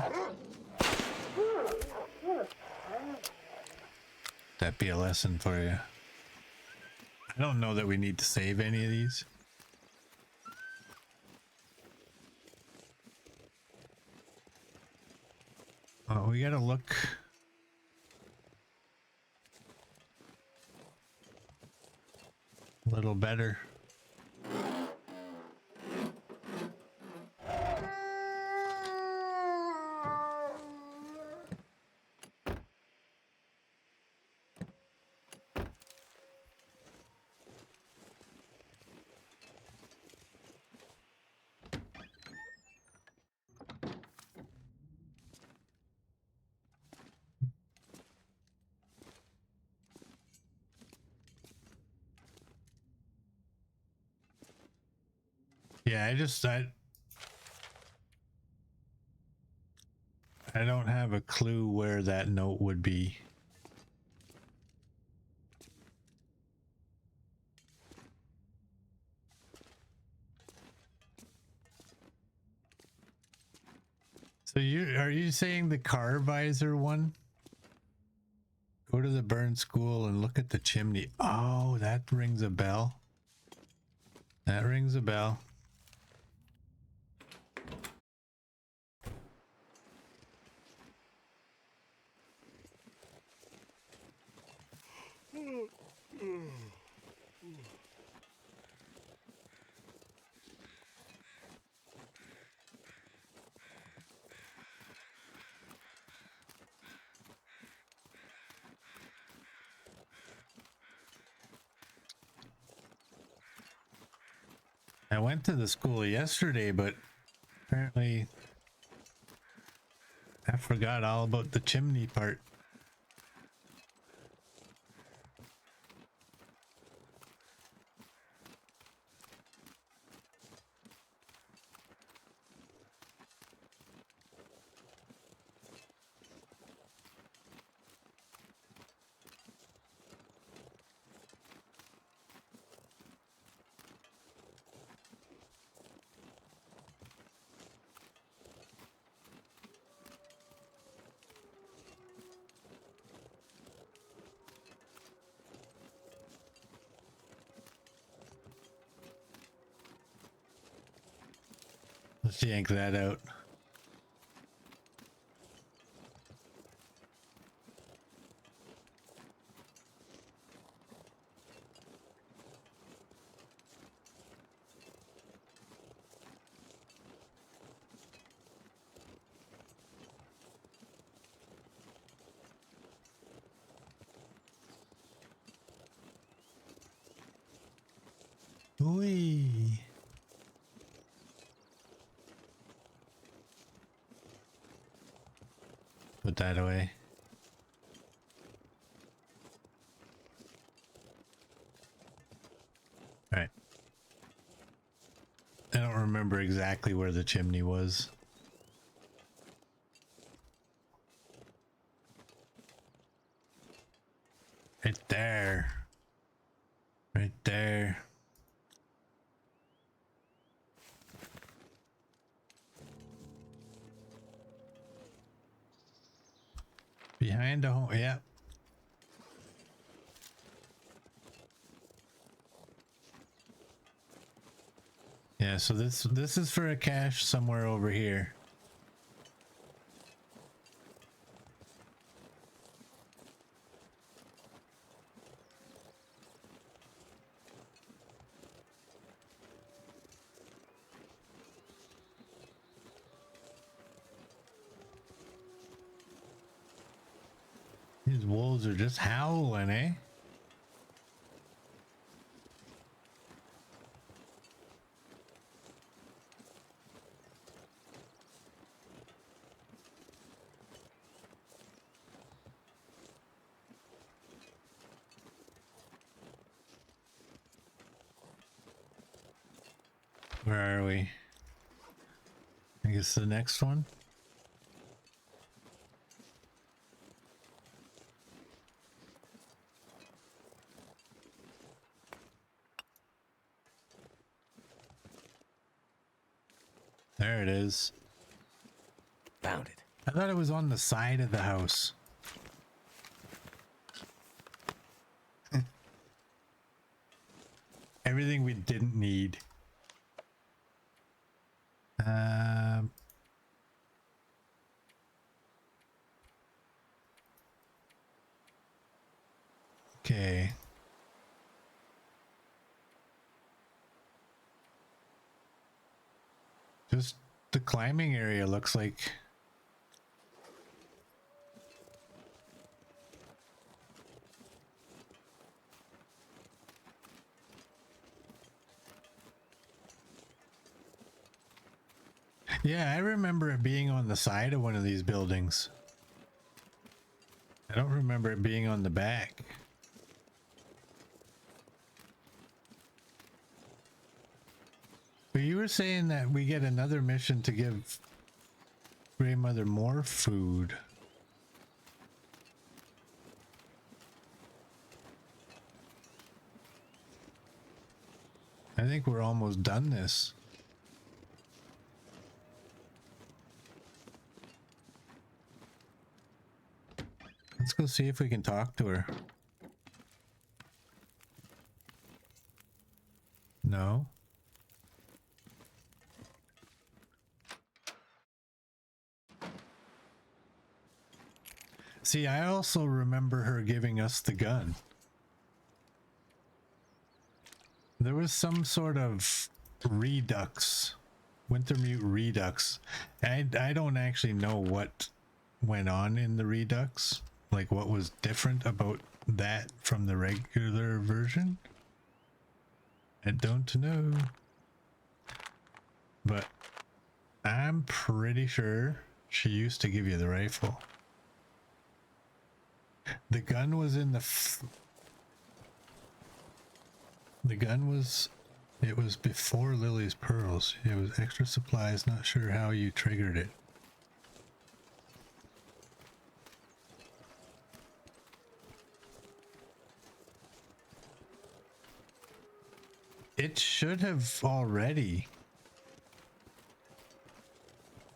That'd be a lesson for you. I don't know that we need to save any of these. Oh, we gotta look. A little better. Yeah, I don't have a clue where that note would be. So are you saying the car visor one? Go to the burn school and look at the chimney. Oh, that rings a bell. That rings a bell. I went to the school yesterday, but apparently I forgot all about the chimney part. Let's yank that out. Whee! Put that away. All right. I don't remember exactly where the chimney was. Right there. Right there. Behind the home, yeah. Yeah, so this is for a cache somewhere over here. These wolves are just howling, eh? Where are we? I guess the next one. There it is. Found it. I thought it was on the side of the house. Everything we didn't need. Okay. Just the climbing area looks like. Yeah, I remember it being on the side of one of these buildings. I don't remember it being on the back. But you were saying that we get another mission to give Grandmother more food. I think we're almost done this. Let's go see if we can talk to her. No. See, I also remember her giving us the gun. There was some sort of redux, Wintermute redux. I don't actually know what went on in the redux, like what was different about that from the regular version. I don't know. but I'm pretty sure she used to give you the rifle. The gun was in the gun was, it was before Lily's Pearls. It was extra supplies, not sure how you triggered it. It should have already.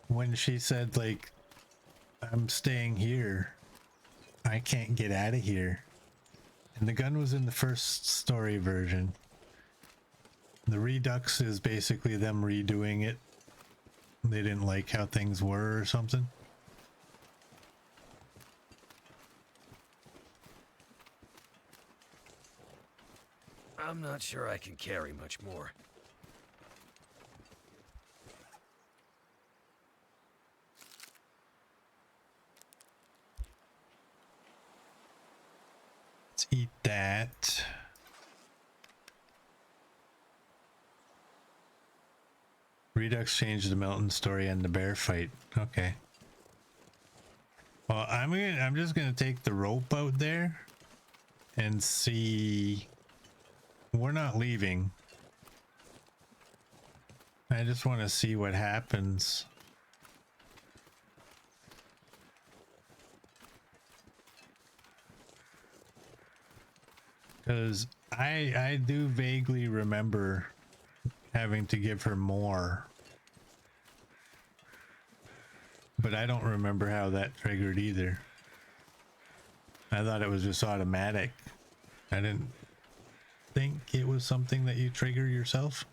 When she said, like, I'm staying here, I can't get out of here. And the gun was in the first story version. The Redux is basically them redoing it. They didn't like how things were or something. I'm not sure I can carry much more. Let's eat that. Redux changed the Melton story and the bear fight. Okay. Well, I'm just gonna take the rope out there and see. We're not leaving. I just want to see what happens. Because I do vaguely remember having to give her more. But I don't remember how that triggered either. I thought it was just automatic. I didn't think it was something that you trigger yourself.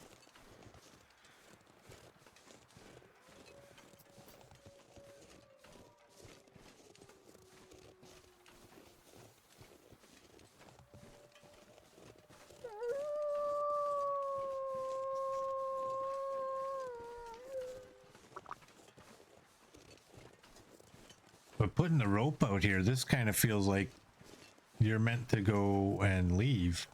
But putting the rope out here, this kind of feels like you're meant to go and leave.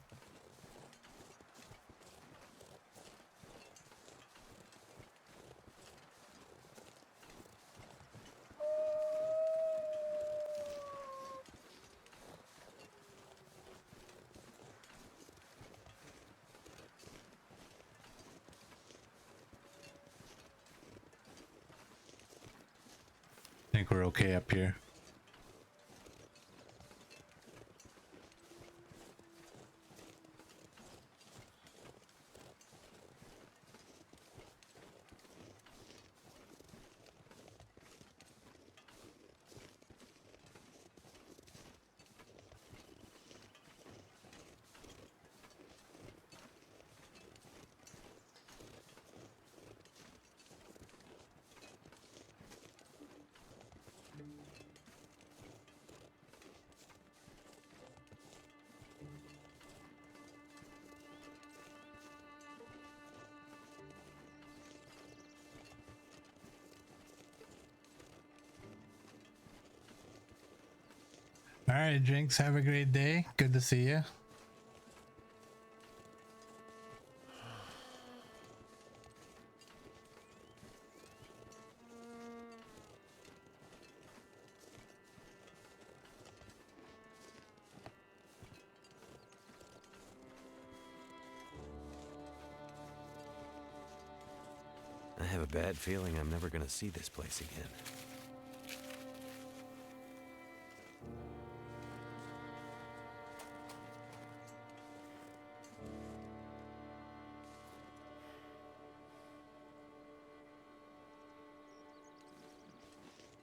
I think we're okay up here. All right, Jinx, have a great day. Good to see you. I have a bad feeling I'm never gonna see this place again.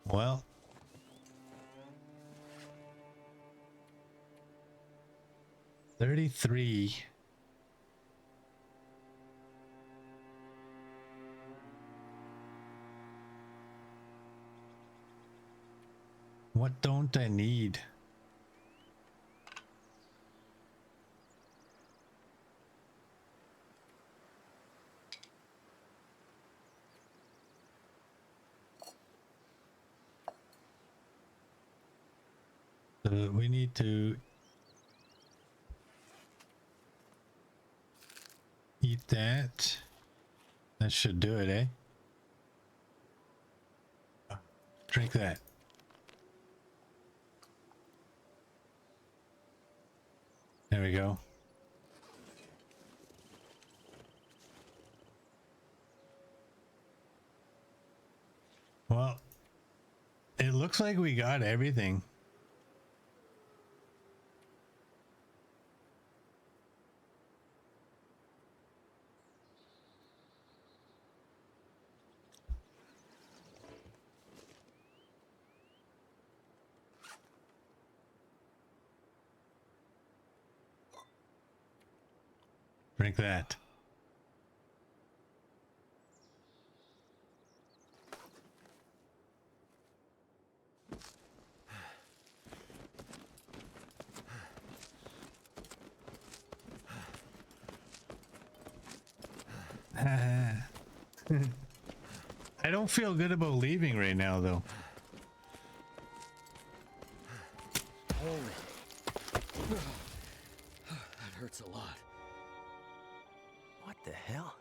Well, $33. What don't I need? We need to eat that. That should do it, eh? Drink that. There we go. Well, it looks like we got everything. Drink that. I don't feel good about leaving right now, though. Holy. That hurts a lot. What the hell?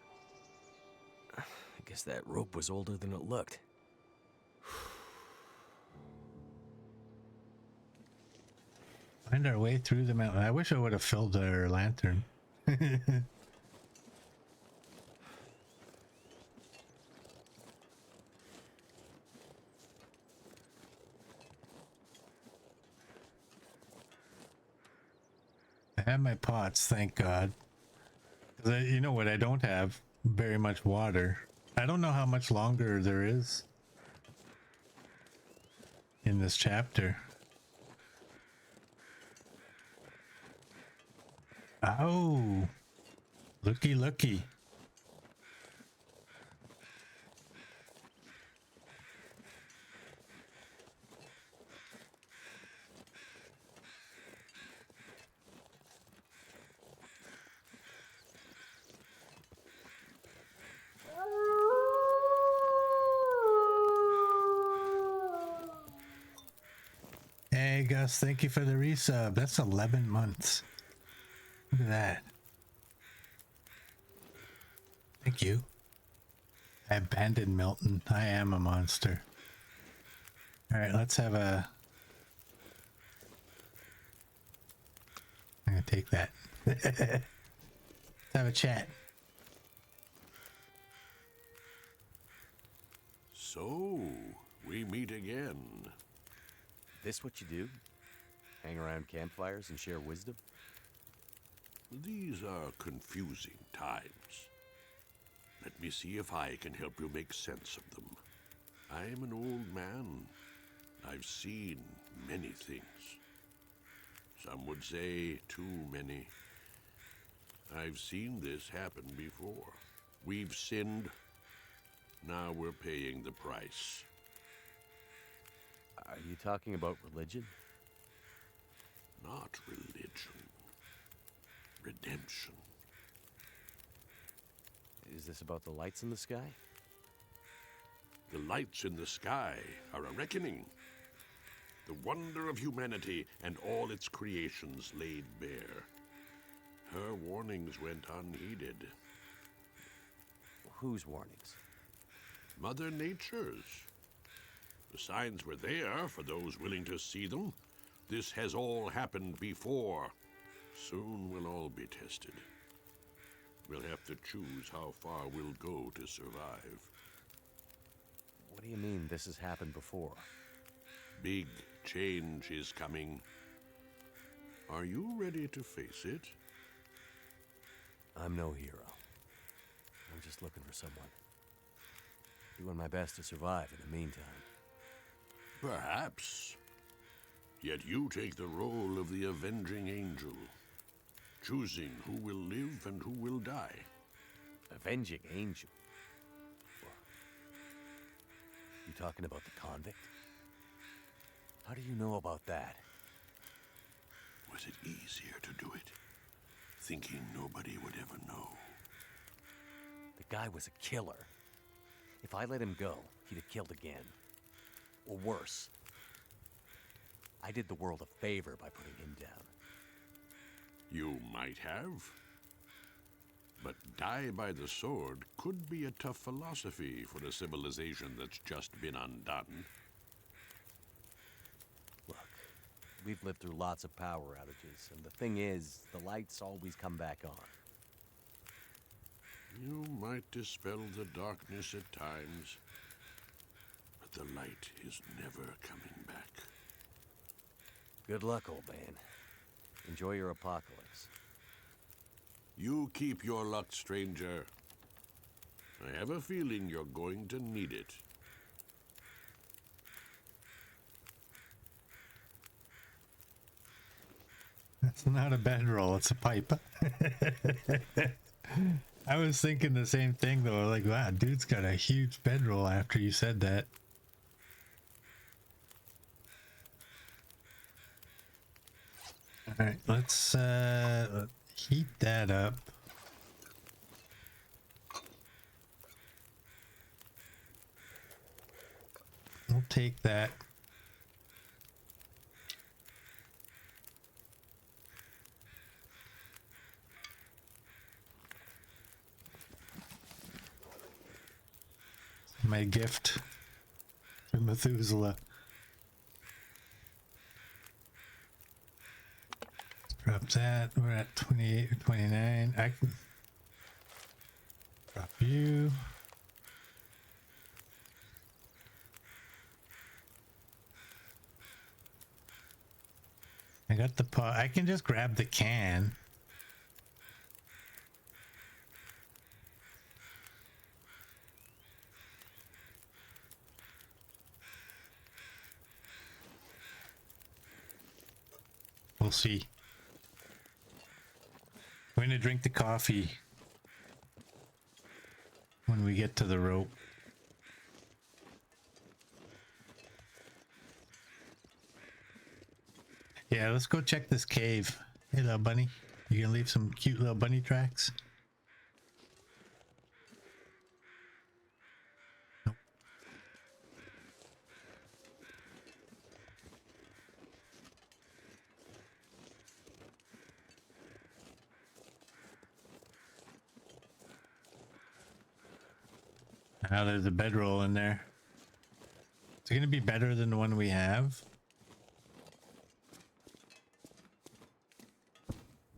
I guess that rope was older than it looked. Find our way through the mountain. I wish I would have filled our lantern. I have my pots, thank God. 'Cause you know what? I don't have very much water. I don't know how much longer there is in this chapter. Oh, looky, looky. Hey, Gus, thank you for the resub. That's 11 months. Look at that. Thank you. I abandoned Milton. I am a monster. All right, let's have a... I'm going to take that. Let's have a chat. So, we meet again. This what you do? Hang around campfires and share wisdom? These are confusing times. Let me see if I can help you make sense of them. I'm an old man. I've seen many things. Some would say too many. I've seen this happen before. We've sinned. Now we're paying the price. Are you talking about religion? Not religion. Redemption. Is this about the lights in the sky? The lights in the sky are a reckoning. The wonder of humanity and all its creations laid bare. Her warnings went unheeded. Whose warnings? Mother Nature's. The signs were there for those willing to see them. This has all happened before. Soon we'll all be tested. We'll have to choose how far we'll go to survive. What do you mean this has happened before? Big change is coming. Are you ready to face it? I'm no hero. I'm just looking for someone. Doing my best to survive in the meantime. Perhaps. Yet you take the role of the avenging angel, choosing who will live and who will die. Avenging angel? You talking about the convict? How do you know about that? Was it easier to do it, thinking nobody would ever know? The guy was a killer. If I let him go, he'd have killed again. Or worse. I did the world a favor by putting him down. You might have. But die by the sword could be a tough philosophy for a civilization that's just been undone. Look, we've lived through lots of power outages, and the thing is, the lights always come back on. You might dispel the darkness at times, but the light is never coming back. Good luck, old man. Enjoy your apocalypse. You keep your luck, stranger. I have a feeling you're going to need it. That's not a bedroll, it's a pipe. I was thinking the same thing though. Like, wow, dude's got a huge bedroll after you said that. All right, let's heat that up. We'll take that. My gift to Methuselah. Drop that. We're at 28 or 29. I can drop you. I got the pot. I can just grab the can. We'll see. We're gonna drink the coffee when we get to the rope. Yeah, let's go check this cave. Hey, little bunny. You gonna leave some cute little bunny tracks? Nope. Now there's a bedroll in there. Is it gonna be better than the one we have?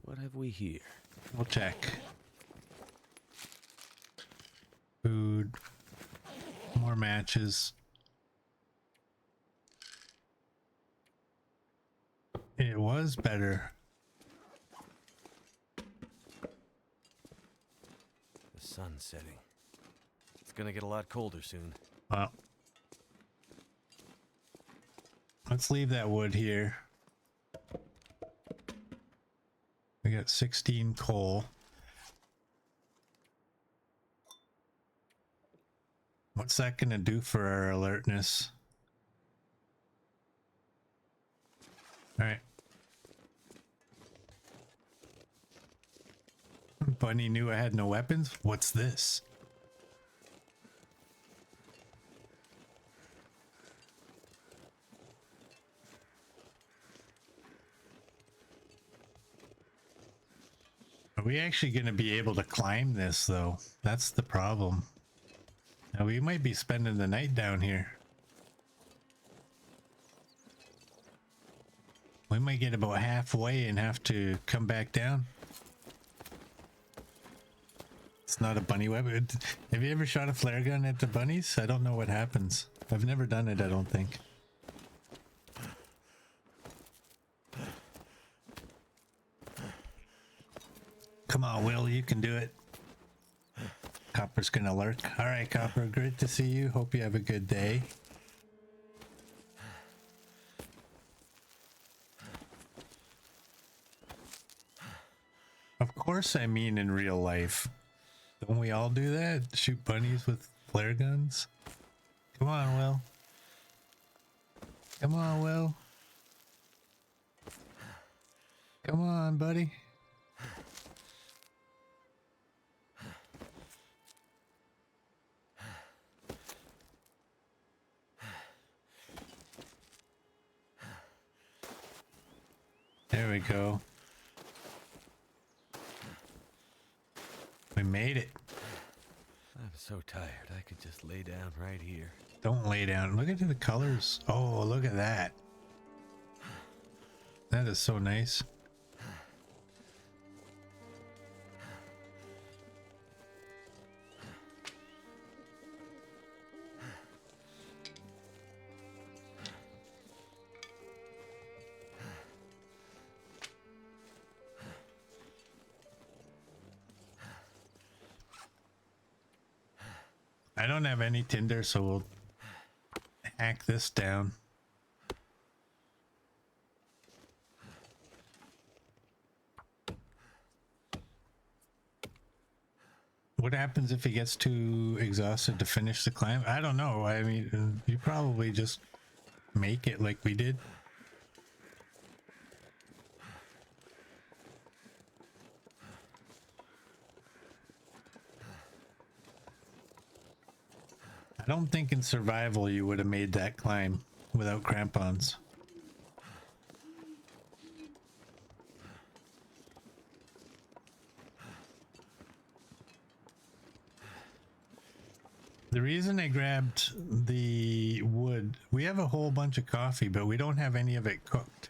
What have we here? We'll check. Food. More matches. It was better. The sun's setting. It's gonna get a lot colder soon. Well, let's leave that wood here. We got 16 coal. What's that gonna do for our alertness? All right. Bunny knew I had no weapons. What's this? Are we actually going to be able to climb this, though? That's the problem. Now, we might be spending the night down here. We might get about halfway and have to come back down. It's not a bunny weapon. Have you ever shot a flare gun at the bunnies? I don't know what happens. I've never done it, I don't think. Come on, Will, you can do it. Copper's gonna lurk. All right, Copper, great to see you. Hope you have a good day. Of course, I mean in real life. Don't we all do that? Shoot bunnies with flare guns? Come on, Will. Come on, Will. Come on, buddy. There we go. We made it. I'm so tired. I could just lay down right here. Don't lay down. Look at the colors. Oh, look at that. That is so nice. I don't have any tinder, so we'll hack this down. What happens if he gets too exhausted to finish the climb? I don't know. I mean, you probably just make it like we did. I don't think in survival you would have made that climb without crampons. The reason I grabbed the wood, we have a whole bunch of coffee, but we don't have any of it cooked.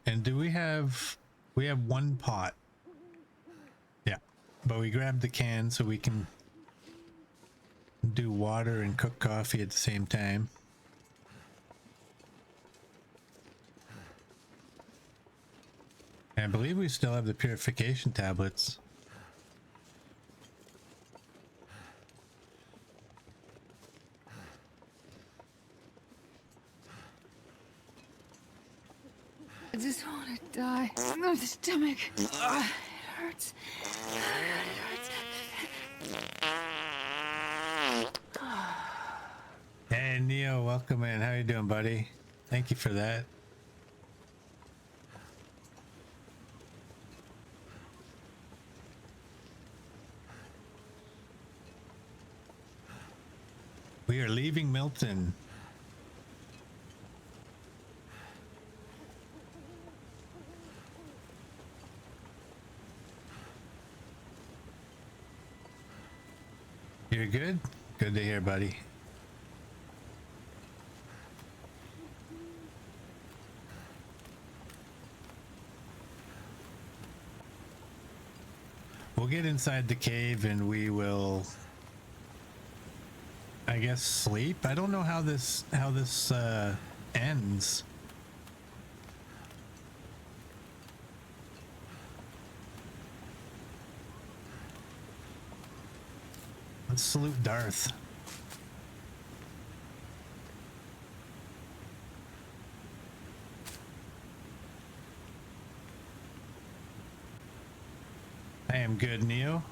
And do we have one pot? Yeah, but we grabbed the can so we can do water and cook coffee at the same time. And I believe we still have the purification tablets. I just want to die. My stomach. Ugh, it hurts. Hey Neo, welcome in. How you doing, buddy? Thank you for that. We are leaving Milton. You're good? Good to hear, buddy. We'll get inside the cave and we will, I guess, sleep. I don't know how this ends. Let's salute Darth. I am good, Neo.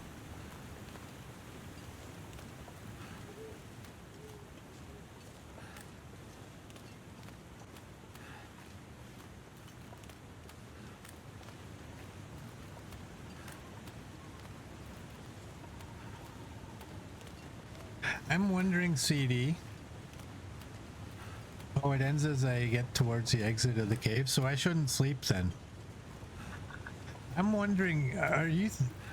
I'm wondering, CD. Oh, it ends as I get towards the exit of the cave, so I shouldn't sleep then. I'm wondering, are you,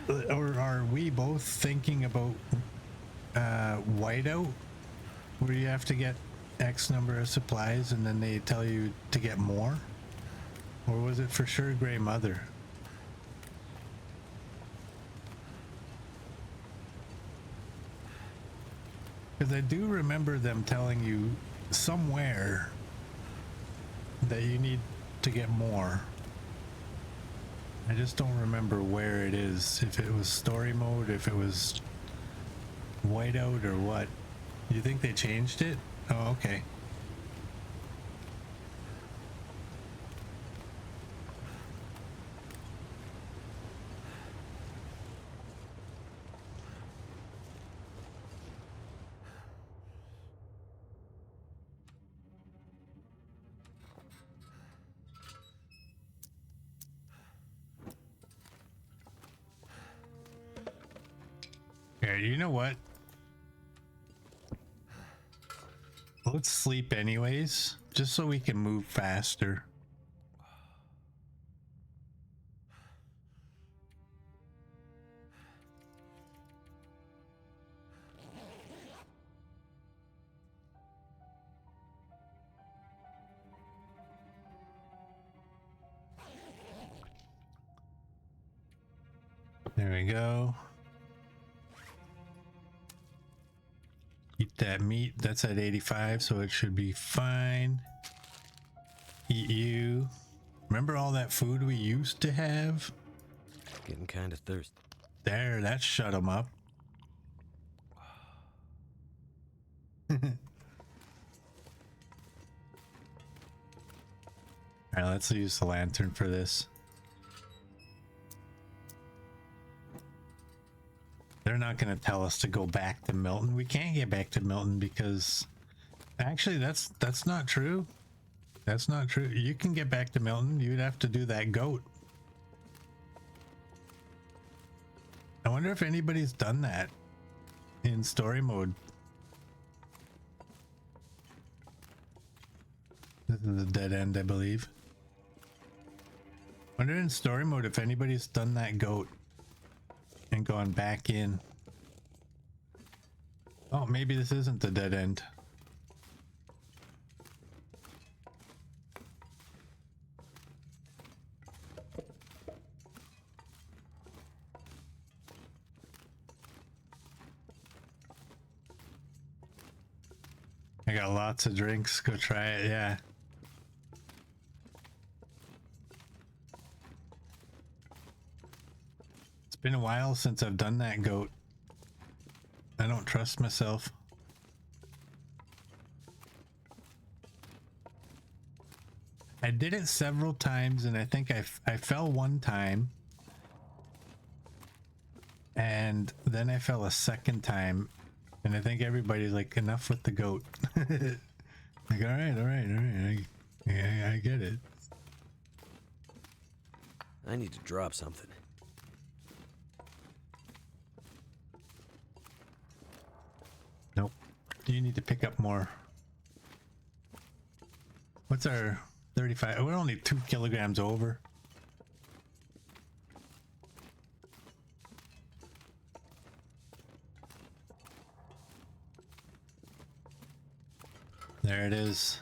or are we both thinking about whiteout, where you have to get X number of supplies and then they tell you to get more? Or was it for sure Grey Mother? Because I do remember them telling you somewhere that you need to get more. I just don't remember where it is. If it was story mode, if it was whiteout or what. You think they changed it? Oh, okay. Here, you know what? Let's sleep anyways, just so we can move faster. There we go. Eat that meat. That's at 85, so it should be fine. Eat you. Remember all that food we used to have? Getting kind of thirsty. There, that shut them up. Alright, let's use the lantern for this. They're not going to tell us to go back to Milton. We can't get back to Milton because... Actually, that's not true. That's not true. You can get back to Milton. You'd have to do that goat. I wonder if anybody's done that in story mode. This is a dead end, I believe. Wonder in story mode if anybody's done that goat and gone back in. Oh, maybe this isn't the dead end. I got lots of drinks. Go try it. Yeah. It's been a while since I've done that goat. I don't trust myself. I did it several times and I think I fell one time. And then I fell a second time. And I think everybody's like, enough with the goat. Like, all right. I get it. I need to drop something. Nope. You need to pick up more. What's our 35? We're only 2 kilograms over. There it is.